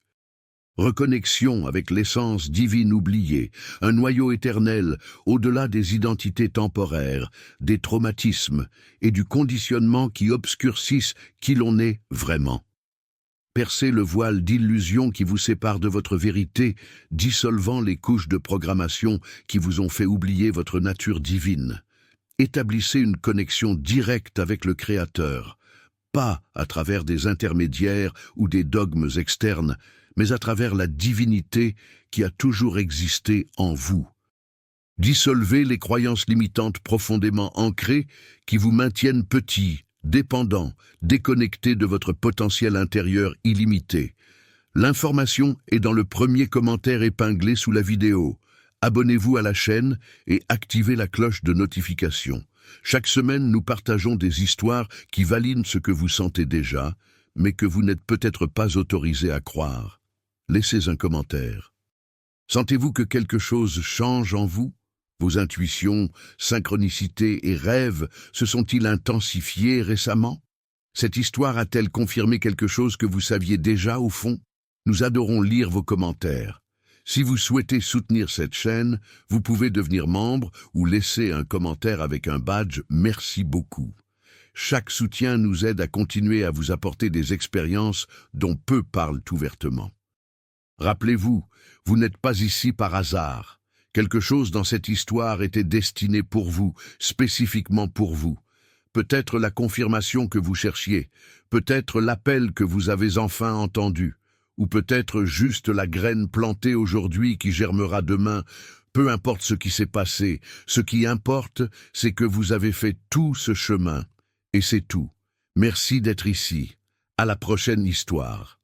Reconnexion avec l'essence divine oubliée, un noyau éternel au-delà des identités temporaires, des traumatismes et du conditionnement qui obscurcissent qui l'on est vraiment. Percez le voile d'illusion qui vous sépare de votre vérité, dissolvant les couches de programmation qui vous ont fait oublier votre nature divine. Établissez une connexion directe avec le Créateur, pas à travers des intermédiaires ou des dogmes externes, mais à travers la divinité qui a toujours existé en vous. Dissolvez les croyances limitantes profondément ancrées qui vous maintiennent petits, dépendant, déconnecté de votre potentiel intérieur illimité. L'information est dans le premier commentaire épinglé sous la vidéo. Abonnez-vous à la chaîne et activez la cloche de notification. Chaque semaine, nous partageons des histoires qui valident ce que vous sentez déjà, mais que vous n'êtes peut-être pas autorisé à croire. Laissez un commentaire. Sentez-vous que quelque chose change en vous? Vos intuitions, synchronicités et rêves se sont-ils intensifiés récemment? Cette histoire a-t-elle confirmé quelque chose que vous saviez déjà au fond? Nous adorons lire vos commentaires. Si vous souhaitez soutenir cette chaîne, vous pouvez devenir membre ou laisser un commentaire avec un badge « Merci beaucoup ». Chaque soutien nous aide à continuer à vous apporter des expériences dont peu parlent ouvertement. Rappelez-vous, vous n'êtes pas ici par hasard. Quelque chose dans cette histoire était destiné pour vous, spécifiquement pour vous. Peut-être la confirmation que vous cherchiez, peut-être l'appel que vous avez enfin entendu, ou peut-être juste la graine plantée aujourd'hui qui germera demain. Peu importe ce qui s'est passé, ce qui importe, c'est que vous avez fait tout ce chemin. Et c'est tout. Merci d'être ici. À la prochaine histoire.